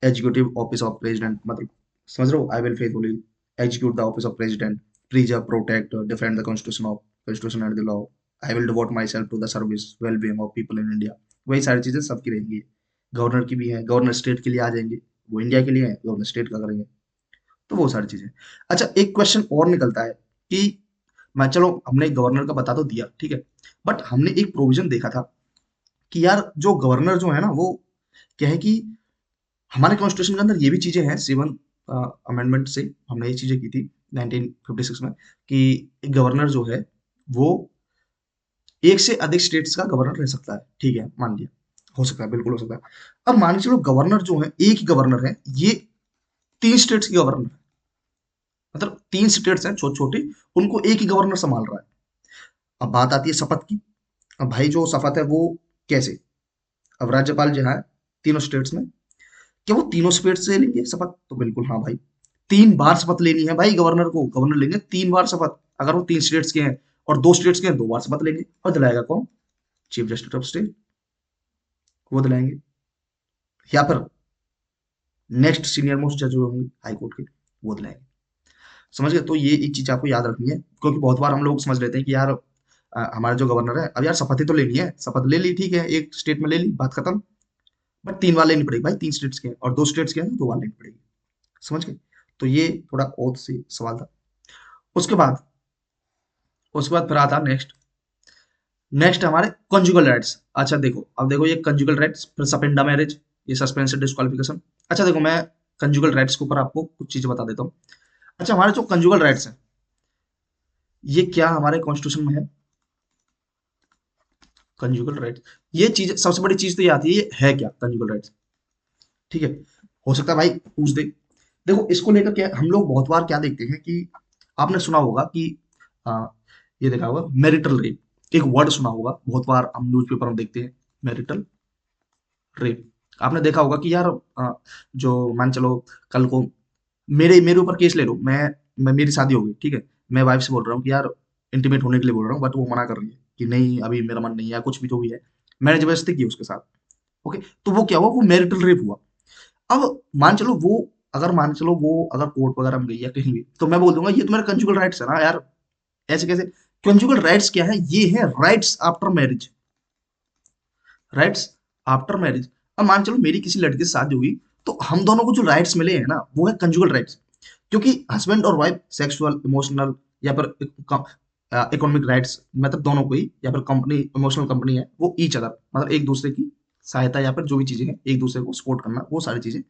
executive office of president, मतलब समझ रहे हो, I will faithfully execute the office of president, preserve protect defend the constitution and the law, I will devote myself to the service well being of people in India. वही सारी चीजें सबकी रहेंगी, governor की भी है, governor state के लिए आ जाएंगे, वो इंडिया के लिए है, गवर्नर स्टेट का करेंगे, तो वो सारी चीजें। अच्छा एक क्वेश्चन और निकलता है कि, मैं चलो हमने गवर्नर का बता तो दिया ठीक है, बट हमने एक प्रोविजन देखा था कि यार जो गवर्नर जो है ना वो क्या है कि, हमारे कॉन्स्टिट्यूशन के अंदर ये भी चीजें हैं, सेवन अमेंडमेंट से हमने ये चीजें की थी 1956 में, कि एक गवर्नर जो है वो एक से अधिक स्टेट्स का गवर्नर रह सकता है, ठीक है मान लिया, हो सकता है, बिल्कुल हो सकता है। अब मान के चलो गवर्नर जो है, एक ही गवर्नर है, ये तीन स्टेट्स की गवर्नर है, मतलब तीन स्टेट्स हैं छोटी छोटी, उनको एक ही गवर्नर संभाल रहा है। अब बात आती है शपथ की, अब भाई जो शपथ है वो कैसे, अब राज्यपाल जो है तीनों स्टेट्स में, क्या वो तीनों स्टेट से लेंगे शपथ? तो बिल्कुल हाँ भाई, 3 बार शपथ लेनी है भाई गवर्नर को, गवर्नर लेंगे 3 बार शपथ, अगर वो 3 स्टेट्स के हैं और 2 स्टेट्स के हैं 2 बार शपथ लेंगे, और दिलाएगा कौन? चीफ जस्टिस ऑफ स्टेट, वो दिलाएंगे, या फिर नेक्स्ट सीनियर मोस्ट जज होंगे हाई कोर्ट के, वो दिलाएंगे। समझ गए? तो ये एक चीज आपको याद रखनी है, क्योंकि बहुत बार हम लोग समझ लेते हैं कि यार हमारा जो गवर्नर है, अब यार शपथ ही तो लेनी है, शपथ ले ली ठीक है, एक स्टेट में ले ली, बात खत्म, बट 3 बार लेनी पड़ेगी भाई, 3 स्टेट्स के हैं और 2 स्टेट्स के हैं, 2 बार लेनी पड़ेगी। समझ गए? तो ये थोड़ा ओथ से सवाल था। उसके बाद, उसके बाद फिर आता नेक्स्ट, नेक्स्ट हमारे कंजुगल राइट्स। अच्छा देखो, अब देखो ये कंजुगल राइट्स, फिर सपेंडा मैरिज, ये सस्पेंशन डिस्क्वालिफिकेशन। अच्छा देखो, मैं कंजुगल राइट्स के ऊपर आपको कुछ चीजें बता देता हूँ। अच्छा हमारे जो कंजुगल राइट्स हैं, ये क्या हमारे कॉन्स्टिट्यूशन में है? कंजुगल राइट्स, ये चीज सबसे बड़ी चीज तो ये आती है, ये है क्या कंजुगल राइट्स? ठीक है, हो सकता है भाई पूछ दे। देखो इसको लेकर क्या हम लोग बहुत बार क्या देखते हैं कि, आपने सुना होगा कि आ, ये देखा होगा मैरिटल रेप, एक वर्ड सुना होगा, बहुत बार हम न्यूज़पेपर में देखते हैं, मैरिटल रेप। आपने देखा होगा कि यार जो मान चलो कल को मेरे मेरे ऊपर केस ले लो, मैं मेरी शादी हो गई ठीक है, मैं वाइफ से बोल रहा हूँ कि यार इंटीमेट होने के लिए बोल रहा हूँ, बट वो मना कर रही है कि नहीं अभी मेरा मन नहीं है, कुछ भी जो भी है, मैंने जबरदस्ती की उसके साथ। ओके, तो वो क्या हुआ, वो मैरिटल रेप हुआ। अब मान चलो वो, अगर मान चलो वो अगर कोर्ट वगैरह में गई या कहीं भी, तो मैं बोल दूंगा ये तो मेरा कंजुगल राइट्स है ना यार, ऐसे कैसे? कंजुगल राइट्स क्या है? ये है rights after marriage, rights after marriage. अब मान चलो मेरी किसी लड़की से शादी हुई, तो हम दोनों को जो राइट्स मिले हैं ना वो है कंजुगल राइट्स, क्योंकि हस्बैंड और वाइफ सेक्सुअल इमोशनल या फिर इकोनॉमिक राइट्स, मतलब दोनों को ही, या फिर कंपनी इमोशनल कंपनी है वो ईच अदर, मतलब एक दूसरे की सहायता या फिर जो भी चीजें हैं एक दूसरे को सपोर्ट करना, वो सारी चीजें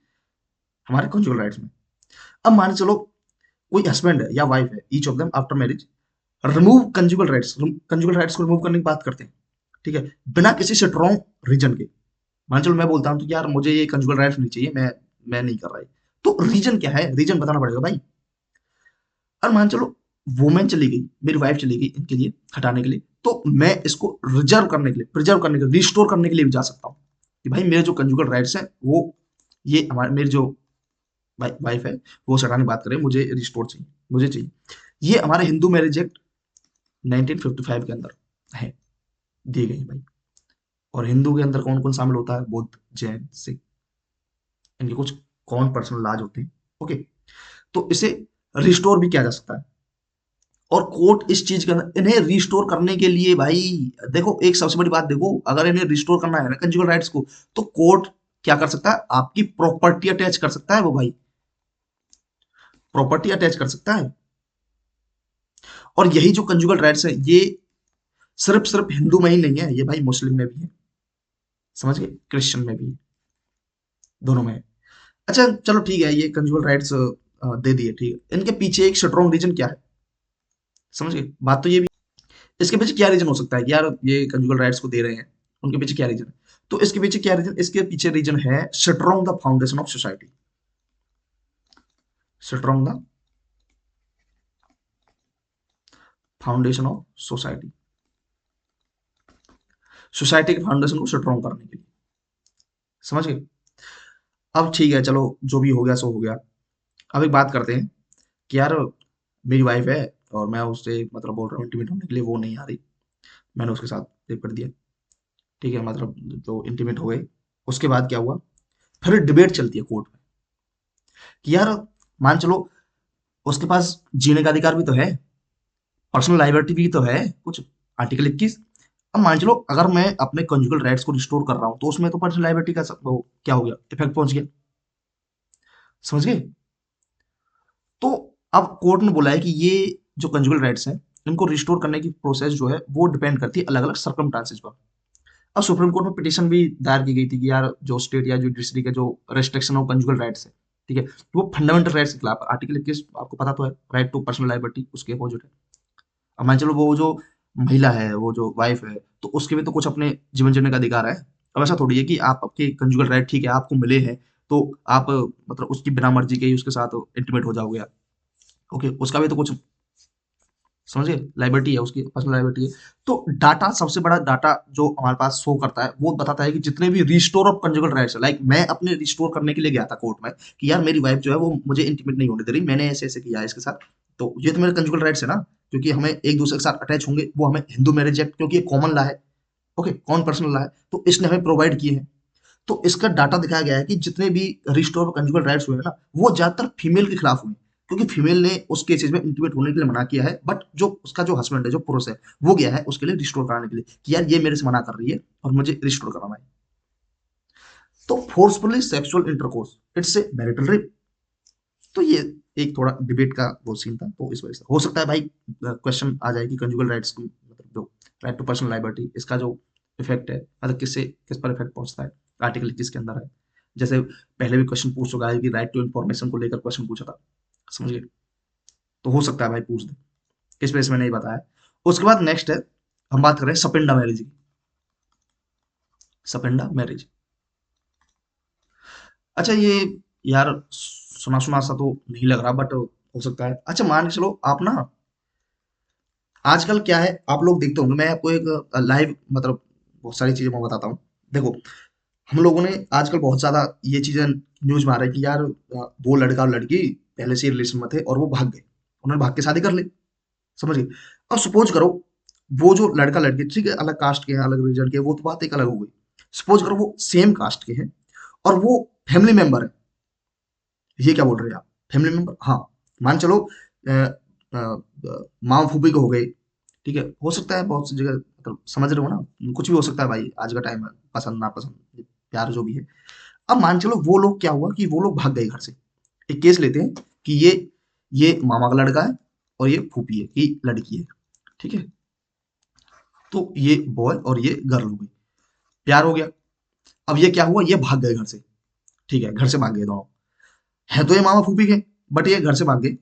हमारे कंजुगल राइट्स में। अब मान चलो कोई हस्बैंड है या वाइफ है, each of them after marriage remove conjugal rights, conjugal rights को रिमूव करने की बात करते हैं, ठीक है, बिना किसी स्ट्रॉन्ग रीजन के। मान चलो मैं बोलता हूँ तो यार मुझे ये कंजुगल राइट्स नहीं चाहिए, मैं नहीं कर रहा है, तो रीजन क्या है, रीजन बताना पड़ेगा भाई। और मान चलो वुमेन चली गई, मेरी वाइफ चली गई इनके लिए हटाने के लिए, तो मैं इसको रिजर्व करने के लिए, प्रिजर्व करने के लिए, रिस्टोर करने के लिए भी जा सकता हूँ कि भाई मेरे जो कंजुगल राइट्स हैं वो, ये हमारे मेरी जो वाइफ है वो उसे हटाने की बात करें, मुझे रिस्टोर चाहिए, मुझे चाहिए। ये हमारे हिंदू मैरिज एक्ट 1955 के अंदर है, दी गई भाई। और हिंदू के अंदर कौन कौन शामिल होता है, बौद्ध, जैन, सिख, इनके कुछ कौन पर्सनल लॉज होते हैं, ओके। तो इसे रिस्टोर भी किया जा सकता है, और कोर्ट इस चीज के अंदर इन्हें रिस्टोर करने के लिए भाई, देखो एक सबसे बड़ी बात देखो, अगर इन्हें रिस्टोर करना है ना कंजुगल राइट्स को, तो कोर्ट क्या कर सकता है, आपकी प्रॉपर्टी अटैच कर सकता है वो भाई, प्रॉपर्टी अटैच कर सकता है। और यही जो कंजुगल राइट्स है ये सिर्फ सिर्फ हिंदू में ही नहीं है, ये भाई मुस्लिम में भी है, समझ गए, क्रिश्चियन में भी है, दोनों में है। अच्छा चलो ठीक है, ये कंजुगल राइट्स दे दिए, ठीक है, इनके पीछे एक स्ट्रॉन्ग रीजन क्या है, समझ गए, बात तो ये भी। इसके पीछे क्या रीजन हो सकता है कि यार ये कंजुगल राइट्स को दे रहे हैं, उनके पीछे क्या रीजन है, तो इसके पीछे क्या रीजन, इसके पीछे रीजन है strong the foundation of society, strong the foundation of society, society के फाउंडेशन को स्ट्रॉन्ग करने के लिए, समझ गए। अब ठीक है चलो, जो भी हो गया सो हो गया। अब एक बात करते हैं कि यार मेरी वाइफ है और मैं उससे मतलब बोल रहा हूँ इंटीमेट होने के लिए, वो नहीं आ रही, मैंने उसके साथ रेप कर दिया, ठीक है, मतलब तो इंटीमेट हो गए। उसके बाद क्या हुआ, फिर डिबेट चलती है कोर्ट में कि यार मान चलो उसके पास जीने का अधिकार भी तो है, पर्सनल लाइबिलिटी भी तो है कुछ, आर्टिकल 21। अब मान चलो अगर मैं अपने कंजुगल राइट्स को रिस्टोर कर रहा हूँ तो उसमें तो पर्सनल लाइबिलिटी का वो क्या हो गया, इफेक्ट पहुंच गया, समझ गए। तो अब कोर्ट ने बोला है कि ये जो कंजुगल राइट्स हैं इनको रिस्टोर करने की प्रोसेस जो है वो डिपेंड करती है अलग अलग सर्कमस्टांसेस पर। अब सुप्रीम कोर्ट में पिटीशन भी दायर की गई थी कि यार जो स्टेट या जुडिशरी के जो रेस्ट्रिक्शन ऑफ कंजुगल राइट्स है, ठीक है, तो वो फंडामेंटल राइट्स के खिलाफ, आर्टिकल 21 आपको पता तो है, राइट टू पर्सनल लाइबिलिटी उसके अपोजिट है। अब मान चलो वो जो महिला है, वो जो वाइफ है, तो उसके भी तो कुछ अपने जीवन जीने का अधिकार है। अब ऐसा थोड़ी है कि आप आपके कंजुगल राइट ठीक है आपको मिले हैं, तो आप मतलब उसकी बिना मर्जी के ही उसके साथ इंटीमेट हो जाओगे, ओके, उसका भी तो कुछ, समझिए, लाइबिलिटी है, उसकी पर्सनल लाइबिलिटी है। तो डाटा, सबसे बड़ा डाटा जो हमारे पास शो करता है वो बताता है कि जितने भी रिस्टोर ऑफ कंजुगल राइट्स है, लाइक मैं अपने रिस्टोर करने के लिए गया था कोर्ट में कि यार मेरी वाइफ जो है वो मुझे इंटीमेट नहीं होने दे रही, मैंने ऐसे ऐसे किया है इसके साथ, तो ये तो मेरे कंजुगल राइट्स है ना, क्योंकि हमें एक दूसरे के साथ अटैच होंगे, वो हमें हिंदू मैरिज एक्ट, क्योंकि ये कॉमन लॉ है, ओके, कौन पर्सनल लॉ है, तो इसने हमें प्रोवाइड किए हैं। तो इसका डाटा दिखाया गया है कि जितने भी रिस्टोर कंजुगल राइट्स हुए हैं ना, वो ज्यादातर फीमेल के खिलाफ हुए हैं, क्योंकि फीमेल ने उस केसेस में इंटीमेट होने के लिए मना किया है, बट जो उसका जो हस्बैंड है, जो पुरुष है, वो गया है उसके लिए रिस्टोर कराने के लिए कि यार ये मेरे से मना कर रही है और मुझे रिस्टोर कराना है। तो forcefully sexual intercourse it's a marital rape. तो ये एक थोड़ा डिबेट का वो सीन था, तो इस वजह से हो सकता है भाई क्वेश्चन आ जाए कि कंजुगल राइट्स को मतलब जो राइट टू पर्सनल लाइबर्टी, इसका जो इफेक्ट है मतलब किससे किस पर इफेक्ट पहुंचता है, आर्टिकल किसके अंदर है। जैसे पहले भी क्वेश्चन पूछ चुका है कि राइट टू इन्फॉर्मेशन को लेकर क्वेश्चन पूछा था, समझ गए, तो हो सकता है भाई पूछ दे, इस वजह से मैंने नहीं बताया। उसके बाद नेक्स्ट है, हम बात करें सपेंडा मैरिज की, सपेंडा मैरिज। अच्छा ये यार सुना सुना सा तो नहीं लग रहा, बट हो सकता है। अच्छा मान के चलो आप ना, आजकल क्या है आप लोग देखते होंगे, मैं आपको एक लाइव मतलब बहुत सारी चीजें मैं बताता हूँ। देखो हम लोगों ने आजकल बहुत ज्यादा ये चीजें न्यूज में आ रहा है कि यार वो लड़का और लड़की पहले से रिलेशन में थे और वो भाग गए, उन्होंने भाग के शादी कर ली, समझ गए। अब सपोज करो वो जो लड़का लड़की ठीक है अलग कास्ट के हैं, अलग रिलीजन के हैं, वो तो बात एक अलग हो गई। सपोज करो वो सेम कास्ट के हैं और वो फैमिली मेंबर है, ये क्या बोल रहे हैं आप, फैमिली मेंबर, हाँ, मान चलो माँ फूफी को हो गए, ठीक है, हो सकता है बहुत सी जगह, मतलब समझ रहे हो ना, कुछ भी हो सकता है भाई, आज का टाइम है, पसंद नापसंद प्यार जो भी है। अब मान चलो वो लोग क्या हुआ कि वो लोग भाग गए घर से। एक केस लेते हैं कि ये मामा का लड़का है और ये फूफी है कि लड़की है, ठीक है, तो ये बॉय और ये गर्ल हो गई, प्यार हो गया। अब ये क्या हुआ, ये भाग गए घर से, ठीक है, घर से भाग गए दोनों, है तो ये मामा फूफी के, बट ये घर से भाग गए।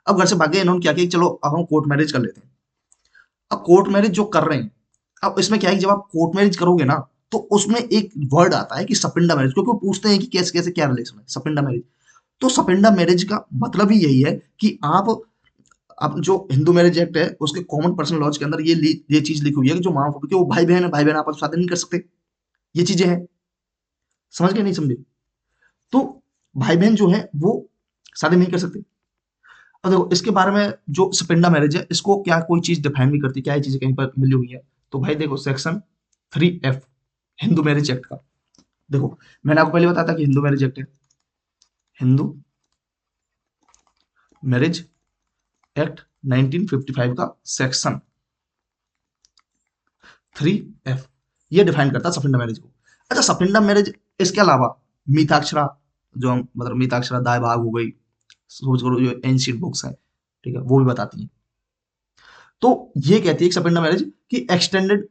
अब घर से भागे, इन्होंने क्या किया, चलो अब हम कोर्ट मैरिज कर लेते हैं। अब कोर्ट मैरिज जो कर रहे हैं, अब इसमें क्या है कि जब आप कोर्ट मैरिज करोगे ना, तो उसमें एक वर्ड आता है कि सपिंडा मैरिज, क्योंकि वो पूछते हैं कि कैसे कैसे क्या रिलेशन है सपिंडा मैरिज। तो सपिंडा मैरिज का मतलब ही यही है कि आप, अब जो हिंदू मैरिज एक्ट है उसके कॉमन पर्सनल लॉज के अंदर ये चीज लिखी हुई है कि जो माँ बाप के वो भाई बहन है, भाई बहन आपस में शादी नहीं कर सकते। ये चीजें हैं, समझ गए नहीं समझे? तो भाई बहन जो है वो शादी नहीं कर सकते। अब देखो इसके बारे में जो सपिंडा मैरिज है, इसको क्या कोई चीज डिफाइन भी करती है, क्या ये चीजें कहीं पर मिली हुई है? तो भाई देखो section 3F Hindu marriage act का, देखो मैंने आपको पहले बताया था कि हिंदू मैरिज एक्ट है, हिंदू मैरिज एक्ट 1955 का सेक्शन 3F ये डिफाइन करता है सपिंडा मैरिज को। अच्छा, सपिंडा मैरिज इसके अलावा मिताक्षरा, जो हम मतलब मिताक्षरा दाय भाग हो गई, सोच करो जो एंशियंट बुक्स हैं, ठीक है, वो भी बताती हैं। तो ये कहती है कि सपिंडा मैरिज की एक्सटेंडेड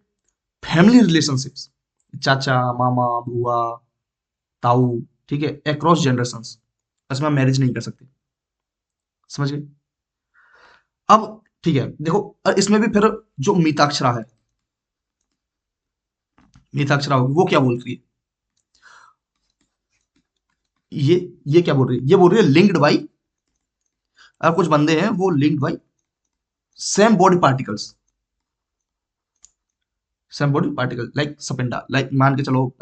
फैमिली रिलेशनशिप्स, चाचा मामा बुआ ताऊ, ठीक है, अक्रॉस जनरेशंस, इसमें हम मैरिज नहीं कर सकते। समझ गए? अब ठीक है, देखो और इसमें भी फिर जो मिताक्षरा है, मिताक्षरा होगी वो क्या बोल रही है, ये ये क्या बोल रही है, ये बोल रही है लिंक्ड बाई, और कुछ बंदे हैं वो linked by same body particles, same body particle like सपिंडा, like मान के चलो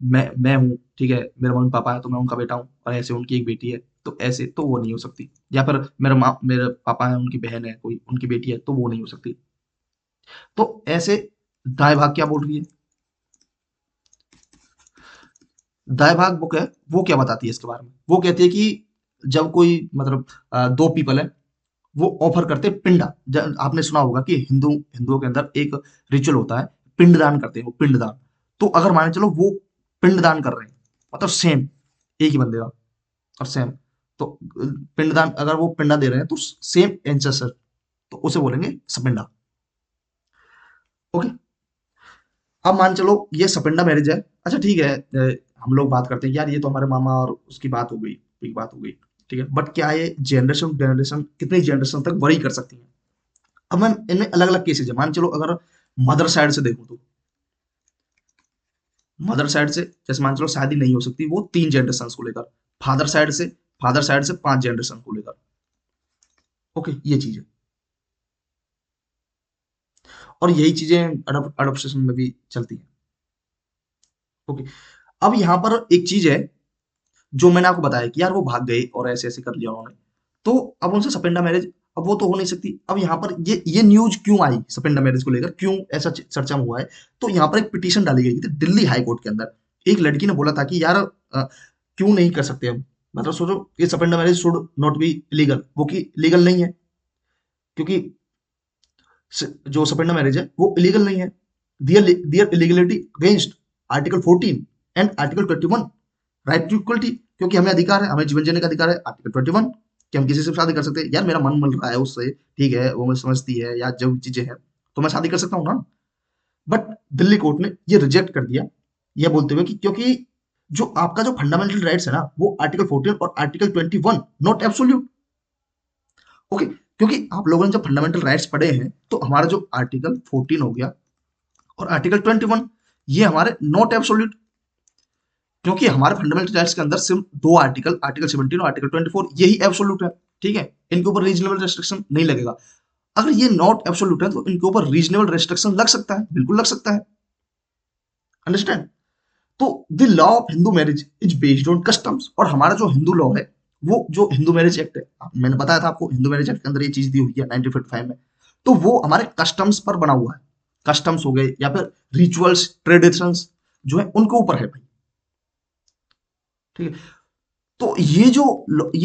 मैं हूँ, ठीक है, मेरे मम्मी पापा है तो मैं उनका बेटा हूँ, और ऐसे उनकी एक बेटी है, तो ऐसे तो वो नहीं हो सकती। या फिर मेरे पापा है, उनकी बहन है कोई, उनकी बेटी है, तो वो नहीं हो सकती। तो ऐसे दाएं भाग क्या बोल रही है, दाएं भाग बुक है वो क्या बताती है इसके बारे में, वो कहती है कि जब कोई मतलब दो पीपल है, वो ऑफर करते हैं पिंडा, आपने सुना होगा कि हिंदुओं के अंदर एक रिचुअल होता है, पिंडदान करते हैं वो, पिंडदान। तो अगर मान के चलो वो पिंडदान कर रहे हैं, मतलब सेम एक ही बंदे का, और सेम, तो पिंडदान अगर वो पिंडा दे रहे हैं तो सेम एंसेस्टर, तो उसे बोलेंगे सपिंडा। ओके, अब मान चलो ये सपिंडा मैरिज है। अच्छा ठीक है, हम लोग बात करते हैं यार ये तो हमारे मामा और उसकी बात हो गई, एक बात हो गई, ठीक है, बट क्या ये जनरेशन जनरेशन कितनी जनरेशन तक वरी कर सकती है? अब मैं इनमें अलग अलग केसेज है, मान चलो अगर मदर साइड से देखो, तो मदर साइड से जैसे मान चलो शादी नहीं हो सकती वो 3 जनरेशन को लेकर, फादर साइड से फादर साइड से 5 जनरेशन को लेकर। ओके, ये चीज है, और यही चीजें अडॉप्शन में भी चलती हैं। ओके, अब यहाँ पर एक चीज है जो मैंने आपको बताया कि यार वो भाग गए और ऐसे ऐसे कर लिया उन्होंने, तो अब उनसे सपेंडा मैरिज, अब वो तो हो नहीं सकती। अब यहाँ पर ये न्यूज क्यों आई सपेंडा मैरिज को लेकर, क्यों ऐसा चर्चा में हुआ है? तो यहाँ पर एक पिटीशन डाली गई थी दिल्ली हाई कोर्ट के अंदर। एक लड़की ने बोला था कि यार क्यों नहीं कर सकते हम, मतलब सोचो ये सपेंडा marriage should not be legal, वो कि लीगल नहीं है, क्योंकि जो सपेंडा मैरिज है वो इलीगल नहीं है। There illegality against article 14 and article 21 right to equality, क्योंकि हमें अधिकार है, हमें जीवन जीने का अधिकार है, आर्टिकल 21 कि हम किसी से शादी कर सकते हैं। यार मेरा मन मिल रहा है उससे, ठीक है, वो मुझे समझती है या जो भी चीजें हैं, तो मैं शादी कर सकता हूँ ना। बट दिल्ली कोर्ट ने ये रिजेक्ट कर दिया, ये बोलते हुए कि क्योंकि जो आपका जो फंडामेंटल राइट्स है ना वो आर्टिकल 14 और आर्टिकल 21 नॉट एब्सोल्यूट। ओके, क्योंकि आप लोगों ने जब फंडामेंटल राइट्स पढ़े हैं तो हमारा जो आर्टिकल 14 हो गया और आर्टिकल 21, ये हमारे नॉट एब्सोल्यूट, क्योंकि हमारे फंडामेंटल राइट्स के अंदर सिर्फ दो आर्टिकल, आर्टिकल 17 और आर्टिकल 24, यही एब्सोल्यूट है। ठीक है, इनके ऊपर रीजनेबल रेस्ट्रिक्शन नहीं लगेगा। अगर ये नॉट एब्सोल्यूट है तो इनके ऊपर रीजनेबल रेस्ट्रिक्शन लग सकता है, बिल्कुल लग सकता है। अंडरस्टैंड? तो the law of Hindu marriage is based on customs, और हमारा जो हिंदू लॉ है, वो जो हिंदू मैरिज एक्ट है, मैंने बताया था आपको हिंदू मैरिज एक्ट के अंदर ये चीज दी हुई है 1955 में, तो वो हमारे कस्टम्स पर बना हुआ है। कस्टम्स हो गए या फिर रिचुअल्स ट्रेडिशंस जो है उनके ऊपर है भाई। ठीक है, तो ये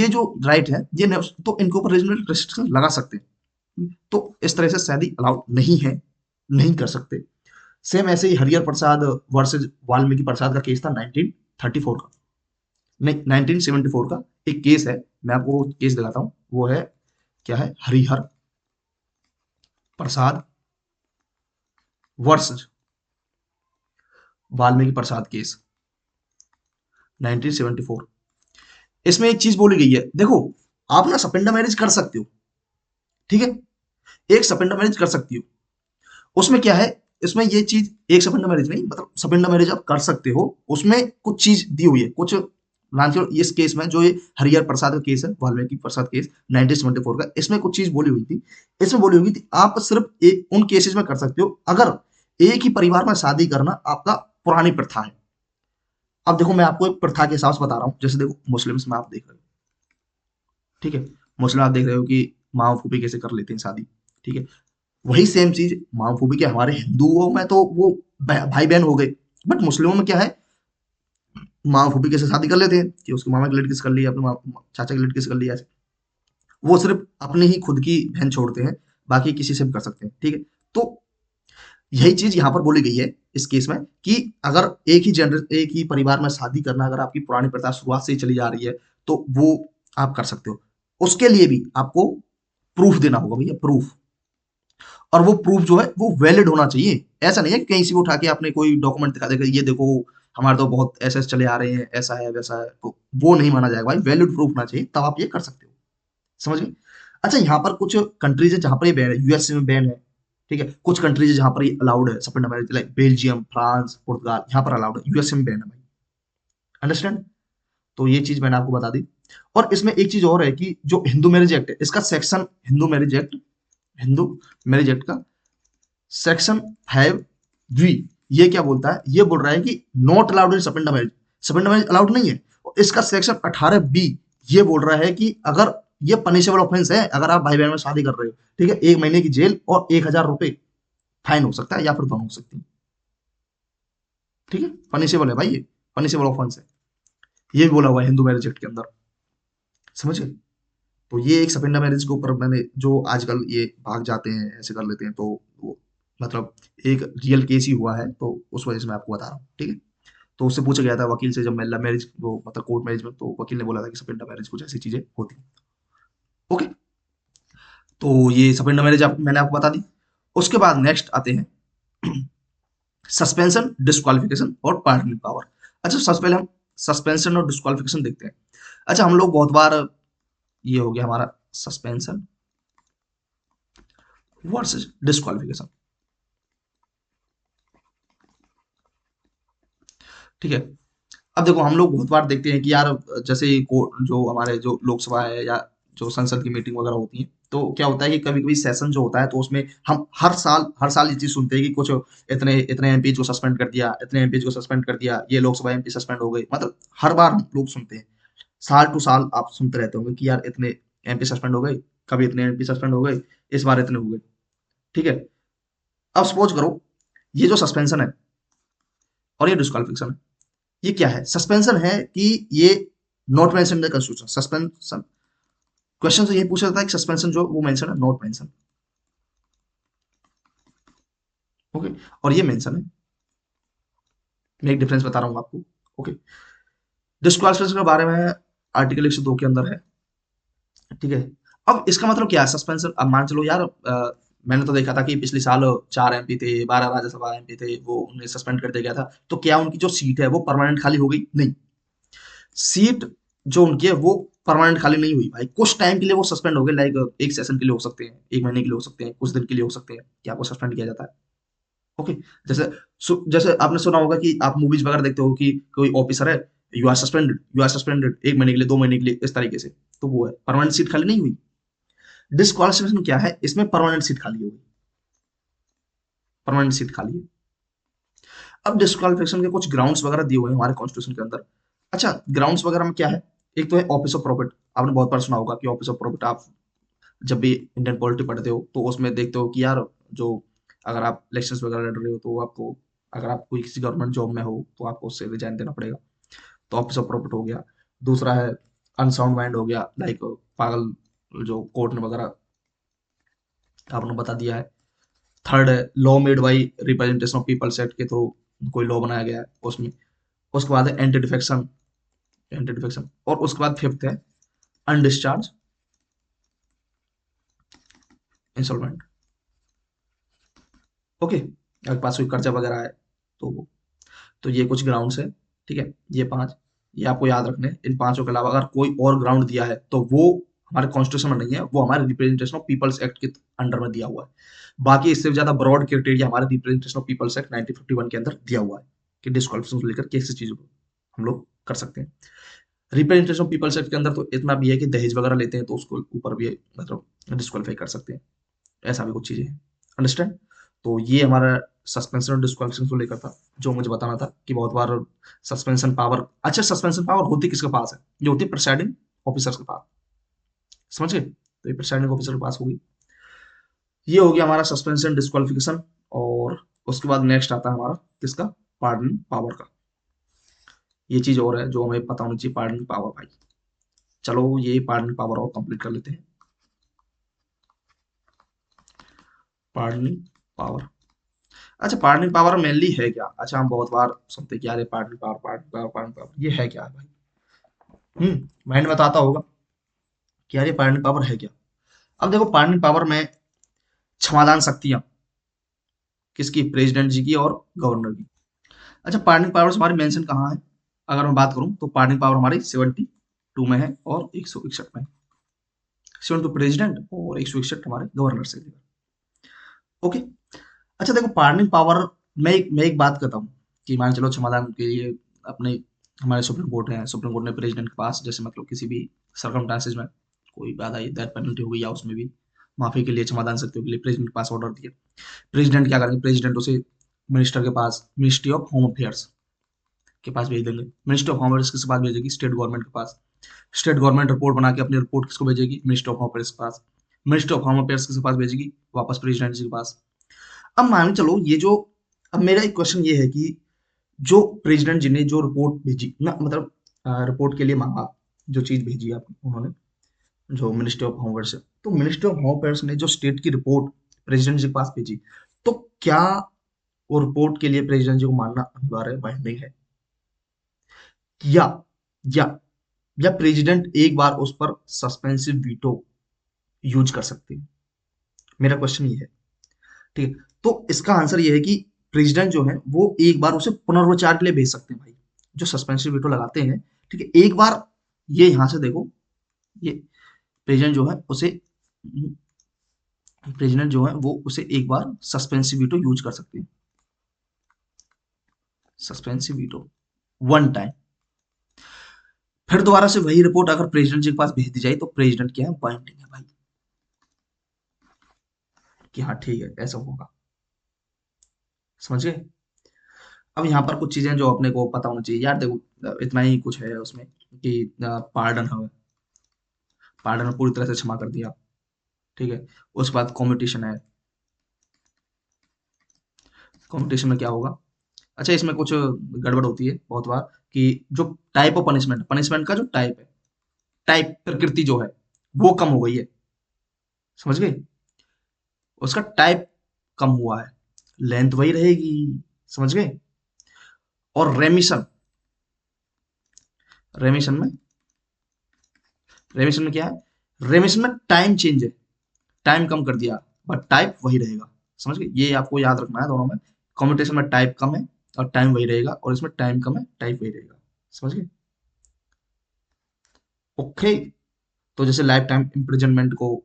जो राइट है ये तो इनके ऊपर रीजनल रेस्ट्रिक्शन लगा सकते हैं। तो इस तरह से शादी अलाउड नहीं है, नहीं कर सकते। सेम ऐसे ही हरिहर प्रसाद वर्सेज वाल्मीकि प्रसाद का केस था 1934 का, नहीं 1974 का एक केस है। मैं आपको केस दिखाता हूँ, वो है क्या है, हरिहर प्रसाद वर्सेज वाल्मीकि प्रसाद केस 1974। इसमें एक चीज बोली गई है, देखो आप ना सपेंडा मैरिज कर सकते हो, ठीक है, एक सपेंडा मैरिज कर सकती हो। उसमें क्या है, इसमें ये चीज, एक सपेंडा मैरिज नहीं, मतलब सपेंडा मैरिज आप कर सकते हो, उसमें कुछ चीज दी हुई है, कुछ मानते हो इस केस में जो ये हरिहर प्रसाद का केस है, वाल्मीकि प्रसाद केस 1974 का, इसमें कुछ चीज बोली हुई थी। इसमें बोली हुई थी आप सिर्फ उन केसेस में कर सकते हो अगर एक ही परिवार में शादी करना आपका पुरानी प्रथा है। अब देखो मैं आपको एक प्रथा के हिसाब से बता रहा हूँ, जैसे देखो मुस्लिम्स में आप देख रहे हो, ठीक है, मुस्लिम आप देख रहे हो कि माँ फूफी कैसे कर लेते हैं शादी, ठीक है, वही सेम चीज माँ फूफी के हमारे हिंदुओं में तो वो भाई बहन हो गए, बट मुस्लिमों में क्या है, माँ फूफी कैसे शादी कर लेते हैं कि उसके मामा की लड़की से कर लिया, अपने चाचा की लड़की से कर लिया, ऐसे वो सिर्फ अपनी ही खुद की बहन छोड़ते हैं, बाकी किसी से भी कर सकते हैं, ठीक है। तो यही चीज यहाँ पर बोली गई है इस केस में कि अगर एक ही परिवार में शादी करना अगर आपकी पुरानी प्रथा शुरुआत से ही चली जा रही है, तो वो आप कर सकते हो। उसके लिए भी आपको प्रूफ देना होगा भैया, प्रूफ। और वो प्रूफ जो है वो वैलिड होना चाहिए। ऐसा नहीं है कि कहीं से भी उठा के आपने कोई डॉक्यूमेंट दिखा देगा, ये देखो हमारे तो बहुत ऐसे ऐसे चले आ रहे हैं, ऐसा है वैसा है, तो वो नहीं माना जाएगा भाई, वैलिड प्रूफ होना चाहिए, तब आप ये कर सकते हो। समझ गए? अच्छा, यहाँ पर कुछ कंट्रीज है जहाँ पर ये बैन है, यूएसए में बैन है, ठीक है, कुछ कंट्रीज है जहाँ पर ये अलाउड है, suppose marriage like Belgium, France, Portugal, यहाँ पर अलाउड है, यूएसए में बैन है भाई। अंडरस्टैंड? तो ये चीज मैंने आपको बता दी। और इसमें एक चीज और है कि जो हिंदू मैरिज एक्ट है, इसका सेक्शन, हिंदू मैरिज एक्ट का सेक्शन 5 वी, ये क्या बोलता है, ये बोल रहा है कि not allowed in sapinda marriage, sapinda marriage allowed नहीं है। और इसका सेक्शन 18 बी ये बोल रहा है कि अगर ये पनिशेबल ऑफेंस है, अगर आप भाई बहन में शादी कर रहे हो, ठीक है, 1 महीने की जेल और 1,000 रुपए फाइन हो सकता है, या फिर दोनों हो सकती है, ठीक है, पनिशेबल है भाई, ये पनिशेबल ऑफेंस है, ये भी बोला हुआ है हिंदू मैरिज एक्ट के अंदर। समझ गए? तो ये एक सपेंडा मैरिज के ऊपर मैंने, जो आजकल ये भाग जाते हैं ऐसे कर लेते हैं, तो वो मतलब एक रियल केस ही हुआ है, तो उस वजह से मैं आपको बता रहा हूँ, ठीक है। तो उससे पूछा गया था वकील से, जब मैं लव मैरिज वो मतलब कोर्ट मैरिज में, तो वकील ने बोला था कि सपेंडा मैरिज कुछ ऐसी चीजें होती हैं। ओके, तो ये सपेंडा मैरिज मैंने आपको बता दी। उसके बाद नेक्स्ट आते हैं सस्पेंशन, डिस्क्वालिफिकेशन और पार्डनिंग पावर। अच्छा, सबसे पहले हम सस्पेंशन और डिस्क्वालिफिकेशन देखते हैं। अच्छा, हम लोग बहुत बार, ये हो गया हमारा सस्पेंशन वर्सेस डिस्क्वालिफिकेशन, ठीक है। अब देखो हम लोग बहुत बार देखते हैं कि यार, जैसे जो हमारे जो लोकसभा है या जो संसद की मीटिंग वगैरह होती है, तो क्या होता है कि कभी कभी सेशन जो होता है, तो उसमें हम हर साल ये चीज सुनते हैं कि कुछ इतने इतने एमपी को सस्पेंड कर दिया, इतने एमपी को सस्पेंड कर दिया, ये लोकसभा एमपी सस्पेंड हो गए, मतलब हर बार हम लोग सुनते हैं, साल टू साल आप सुनते रहते होंगे कि यार इतने एमपी सस्पेंड हो गए, कभी इतने एमपी सस्पेंड हो गए, इस बार इतने हो गए, ठीक है। अब सपोज करो ये जो सस्पेंशन है और ये डिस्क्वालिफिकेशन है, ये क्या है? सस्पेंशन है कि ये not mention in the constitution, suspension, question तो ये पूछा जाता है कि सस्पेंशन जो वो मेंशन है, नॉट मेंशन, ओके, और ये मेंशन है। मैं एक डिफरेंस बता रहा हूँ आपको, ओके। डिस्क्वालिफिकेशन के बारे में आर्टिकल 102 के अंदर है, ठीक है। अब इसका मतलब क्या है सस्पेंशन? अब मान चलो यार, मैंने तो देखा था कि पिछले साल 4 एमपी थे, 12 राज्यसभा एमपी थे, वो उन्हें सस्पेंड कर दिया गया था, तो क्या उनकी जो सीट है वो परमानेंट खाली हो गई? नहीं, सीट जो उनकी है वो परमानेंट खाली नहीं हुई भाई, कुछ टाइम के लिए वो सस्पेंड हो गए, लाइक एक सेशन के लिए हो सकते हैं, 1 महीने के लिए हो सकते हैं, कुछ दिन के लिए हो सकते हैं, कि आपको सस्पेंड किया जाता है, ओके। जैसे जैसे आपने सुना होगा कि आप मूवीज वगैरह देखते हो कि कोई ऑफिसर है, यू आर सस्पेंडेड 1 महीने के लिए, 2 महीने के लिए, इस तरीके से, तो वो है परमानेंट सीट खाली नहीं हुई। डिस्क्वालिफिकेशन क्या है, इसमें परमानेंट सीट खाली होगी, परमानेंट सीट खाली है। अब डिस्क्वालिफिकेशन के कुछ ग्राउंड्स वगैरह दिए हुए हैं हमारे कॉन्स्टिट्यूशन के अंदर। अच्छा, ग्राउंड्स वगैरह में क्या है, एक तो है ऑफिस ऑफ प्रॉफिट। आपने बहुत बार सुना होगा कि ऑफिस ऑफ प्रॉफिट, आप जब भी इंडियन पॉलिटी पढ़ते हो तो उसमें देखते हो कि यार, जो अगर आप इलेक्शंस वगैरह लड़ रहे हो, तो आपको, अगर आप कोई किसी गवर्नमेंट जॉब में हो, तो आपको उससे रिजाइन देना पड़ेगा, तो ऑफिस ऑफ प्रॉफिट हो गया। दूसरा है अनसाउंड माइंड हो गया, लाइक पागल जो कोर्ट ने वगैरह आपने बता दिया है। थर्ड है law made by representation of people set के थ्रू, कोई लॉ बनाया गया है उसमें। उसके बाद है एंटी डिफेक्शन, एंटी डिफेक्शन, और उसके बाद फिफ्थ है अनडिस्चार्ज इंस्टॉलमेंट, ओके। अगर पास कोई कर्जा वगैरह है, तो वो, तो ये कुछ ग्राउंड्स है, ठीक है, ये 5, ये आपको याद रखने हैं। इन पांचों के अलावा अगर कोई और ग्राउंड दिया है, तो वो हमारे कॉन्स्टिट्यूशन में नहीं है, वो हमारे रिप्रेजेंटेशन ऑफ पीपल्स एक्ट के अंडर में दिया हुआ है। बाकी इससे ज्यादा ब्रॉड क्राइटेरिया हमारे रिप्रेजेंटेशन ऑफ पीपल्स एक्ट 1951 के अंदर दिया हुआ है कि डिस्क्वालिफिकेशन को लेकर कैसी चीजों को हम लोग कर सकते हैं। रिप्रेजेंटेशन ऑफ पीपल्स एक्ट के अंदर तो इतना भी है कि दहेज वगैरह लेते हैं तो उसको ऊपर भी मतलब डिस्क्वालीफाई कर सकते हैं, ऐसा भी कुछ चीजें हैं। अंडरस्टैंड? तो ये हमारा सस्पेंशन और डिस्क्वालिफिकेशन को लेकर था, जो मुझे बताना था कि बहुत बार सस्पेंशन पावर, अच्छा सस्पेंशन पावर होती किसके पास है? जो होती है प्रिसाइडिंग ऑफिसर्स के पास। समझ गए? तो ये प्रिसाइडिंग ऑफिसर के पास होगी। ये हो गया हमारा सस्पेंशन डिस्क्वालिफिकेशन। और उसके बाद नेक्स्ट आता है हमारा किसका? पार्डन पावर का। ये चीज और है जो हमें पता होनी चाहिए, पार्डन पावर भाई। चलो ये पार्डन पावर और कंप्लीट कर लेते हैं। पार्डनिंग पावर, अच्छा पार्डनिंग पावर मेनली है क्या? अच्छा हम बहुत बार सुनते हैं कि यार ये pardoning power, pardoning power, pardoning power, ये है क्या है भाई? माइंड बताता होगा कि यार ये पार्डनिंग पावर है क्या। अब देखो पार्डनिंग पावर में क्षमादान शक्तियां किसकी? प्रेसिडेंट जी की और गवर्नर की। अच्छा पार्डनिंग पावर्स हमारी मेंशन कहाँ है? अगर मैं बात करूं तो पार्डनिंग पावर हमारी 72 में है और 161 में है। 72 प्रेसिडेंट और 161 हमारे गवर्नर से। ओके। अच्छा देखो पार्डनिंग पावर, मैं एक बात करता हूँ कि मान चलो क्षमादान के लिए अपने हमारे सुप्रीम कोर्ट है, सुप्रीम कोर्ट ने प्रेसिडेंट के पास जैसे मतलब किसी भी सरकमस्टांसेस में कोई बाधा डेथ पेनल्टी हो गई या उसमें भी माफी के लिए, क्षमादान शक्तियों के लिए प्रेसिडेंट के पास ऑर्डर दिया। प्रेसिडेंट क्या करेंगे? प्रेसिडेंट उसे मिनिस्टर के पास, मिनिस्ट्री ऑफ होम अफेयर्स के पास भेज देंगे। मिनिस्ट्री ऑफ होम अफेयर्स किसके पास भेजेगी? स्टेट गवर्नमेंट के पास। स्टेट गवर्नमेंट रिपोर्ट बना के अपनी रिपोर्ट किसको भेजेगी? मिनिस्ट्री ऑफ होम अफेयर्स के पास। मिनिस्ट्री ऑफ होम अफेयर्स किसके पास भेजेगी? वापस प्रेसिडेंट जी के पास। अब मान चलो ये जो, अब मेरा एक क्वेश्चन ये है कि जो प्रेसिडेंट जी ने जो रिपोर्ट भेजी ना, मतलब रिपोर्ट के लिए मांगा, जो चीज भेजी आप उन्होंने, जो मिनिस्ट्री ऑफ होम अफेयर्स है, तो मिनिस्ट्री ऑफ होम अफेयर्स ने जो स्टेट की रिपोर्ट प्रेसिडेंट जी के पास भेजी, तो क्या वो रिपोर्ट के लिए प्रेसिडेंट जी को मानना अनिवार्य है, बाइंडिंग है? या या या प्रेसिडेंट एक बार उस पर सस्पेंसिव वीटो यूज कर सकते हैं? मेरा क्वेश्चन ये है। ठीक है, तो इसका आंसर ये है कि प्रेसिडेंट जो है वो एक बार उसे पुनर्विचार के लिए भेज सकते हैं भाई। जो सस्पेंसिव वीटो लगाते हैं, ठीक है, एक बार ये यहां से देखो, ये प्रेसिडेंट जो है उसे, प्रेसिडेंट जो है वो उसे एक बार सस्पेंसिव वीटो यूज कर सकते हैं। सस्पेंसिव वीटो वन टाइम, फिर दोबारा से वही रिपोर्ट अगर प्रेसिडेंट जी के पास भेज दी जाए तो प्रेसिडेंट क्या है? बाइंडिंग है भाई, कि हाँ ठीक है ऐसा होगा। समझ गए? अब यहाँ पर कुछ चीजें जो अपने को पता होना चाहिए यार, देखो इतना ही कुछ है उसमें कि पार्डन है, पार्डन पूरी तरह से क्षमा कर दिया, ठीक है। उसके बाद कॉम्पिटिशन है। कॉम्पिटिशन में क्या होगा? अच्छा इसमें कुछ गड़बड़ होती है बहुत बार कि जो टाइप ऑफ पनिशमेंट, पनिशमेंट का जो टाइप है, टाइप प्रकृति जो है वो कम हो गई है। समझ गए? उसका टाइप कम हुआ है, लेंथ वही रहेगी। समझ गए? और रेमिशन, रेमिशन में, रेमिशन में क्या है? रेमिशन में टाइम चेंज है, टाइम कम कर दिया, बट टाइप वही रहेगा। समझ गए? ये आपको याद रखना है दोनों में। कॉम्पिटिशन में टाइप कम है और टाइम वही रहेगा, और इसमें टाइम कम है, टाइप वही रहेगा। समझ गए? ओके। तो जैसे लाइफ टाइम इम्प्रिजनमेंट को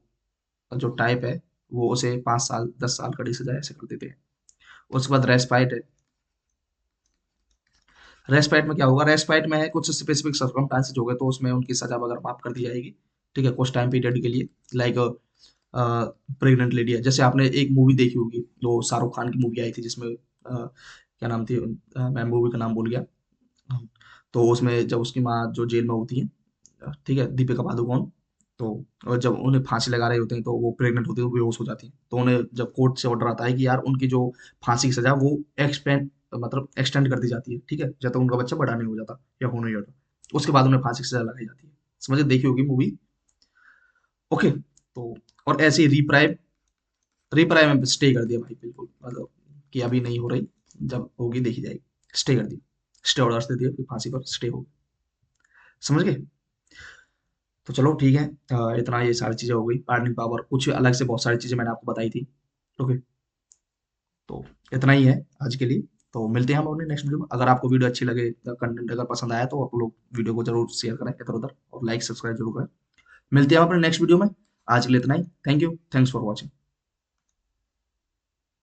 जो टाइप है वो उसे 5 साल 10 साल कड़ी सजा ऐसे कर देते हैं। उसके बाद रेस्पाइट है। रेस्पाइट में क्या होगा? रेस्पाइट में है कुछ स्पेसिफिक सर्कमस्टांसेस हो गए तो उसमें उनकी सजा वगैरह माफ कर दी जाएगी, ठीक है, कुछ टाइम पीरियड के लिए। लाइक प्रेग्नेंट लेडी है, जैसे आपने एक मूवी देखी होगी जो शाहरुख खान की मूवी आई थी जिसमें क्या नाम थी, मैं मूवी का नाम भूल गया। तो उसमें जब उसकी माँ जो जेल में होती है, ठीक है, दीपिका पादुकोण, तो और जब उन्हें फांसी लगा रहे होते हैं तो वो प्रेग्नेंट होती है, वो बेहोश हो जाती है, तो उन्हें जब कोर्ट से ऑर्डर आता है कि यार उनकी जो फांसी की सजा वो एक्सपेंड, मतलब एक्सटेंड कर दी जाती है, ठीक है, जब तक उनका बच्चा बड़ा नहीं हो जाता या हो नहीं जाता, उसके बाद उन्हें फांसी की सजा लगाई जाती है। समझे? देखी होगी मूवी। ओके। तो और ऐसे ही रीप्राइम, रीप्राइम में स्टे कर दिया भाई, बिल्कुल मतलब कि अभी नहीं हो रही, जब होगी देखी जाएगी। स्टे कर दिया, स्टे ऑर्डर दे दिया कि फांसी पर स्टे हो। समझ गए? तो चलो ठीक है, इतना ये सारी चीजें हो गई, पार्डनिंग पावर, कुछ अलग से बहुत सारी चीजें मैंने आपको बताई थी। ओके। तो इतना ही है आज के लिए। तो मिलते हैं हम अपने नेक्स्ट वीडियो में। अगर आपको वीडियो अच्छी लगे, कंटेंट अगर पसंद आया तो आप लोग वीडियो को जरूर शेयर करें इधर उधर, और लाइक सब्सक्राइब जरूर करें। मिलते हैं हम अपने नेक्स्ट वीडियो में। आज के लिए इतना ही। Thank you, thanks for watching.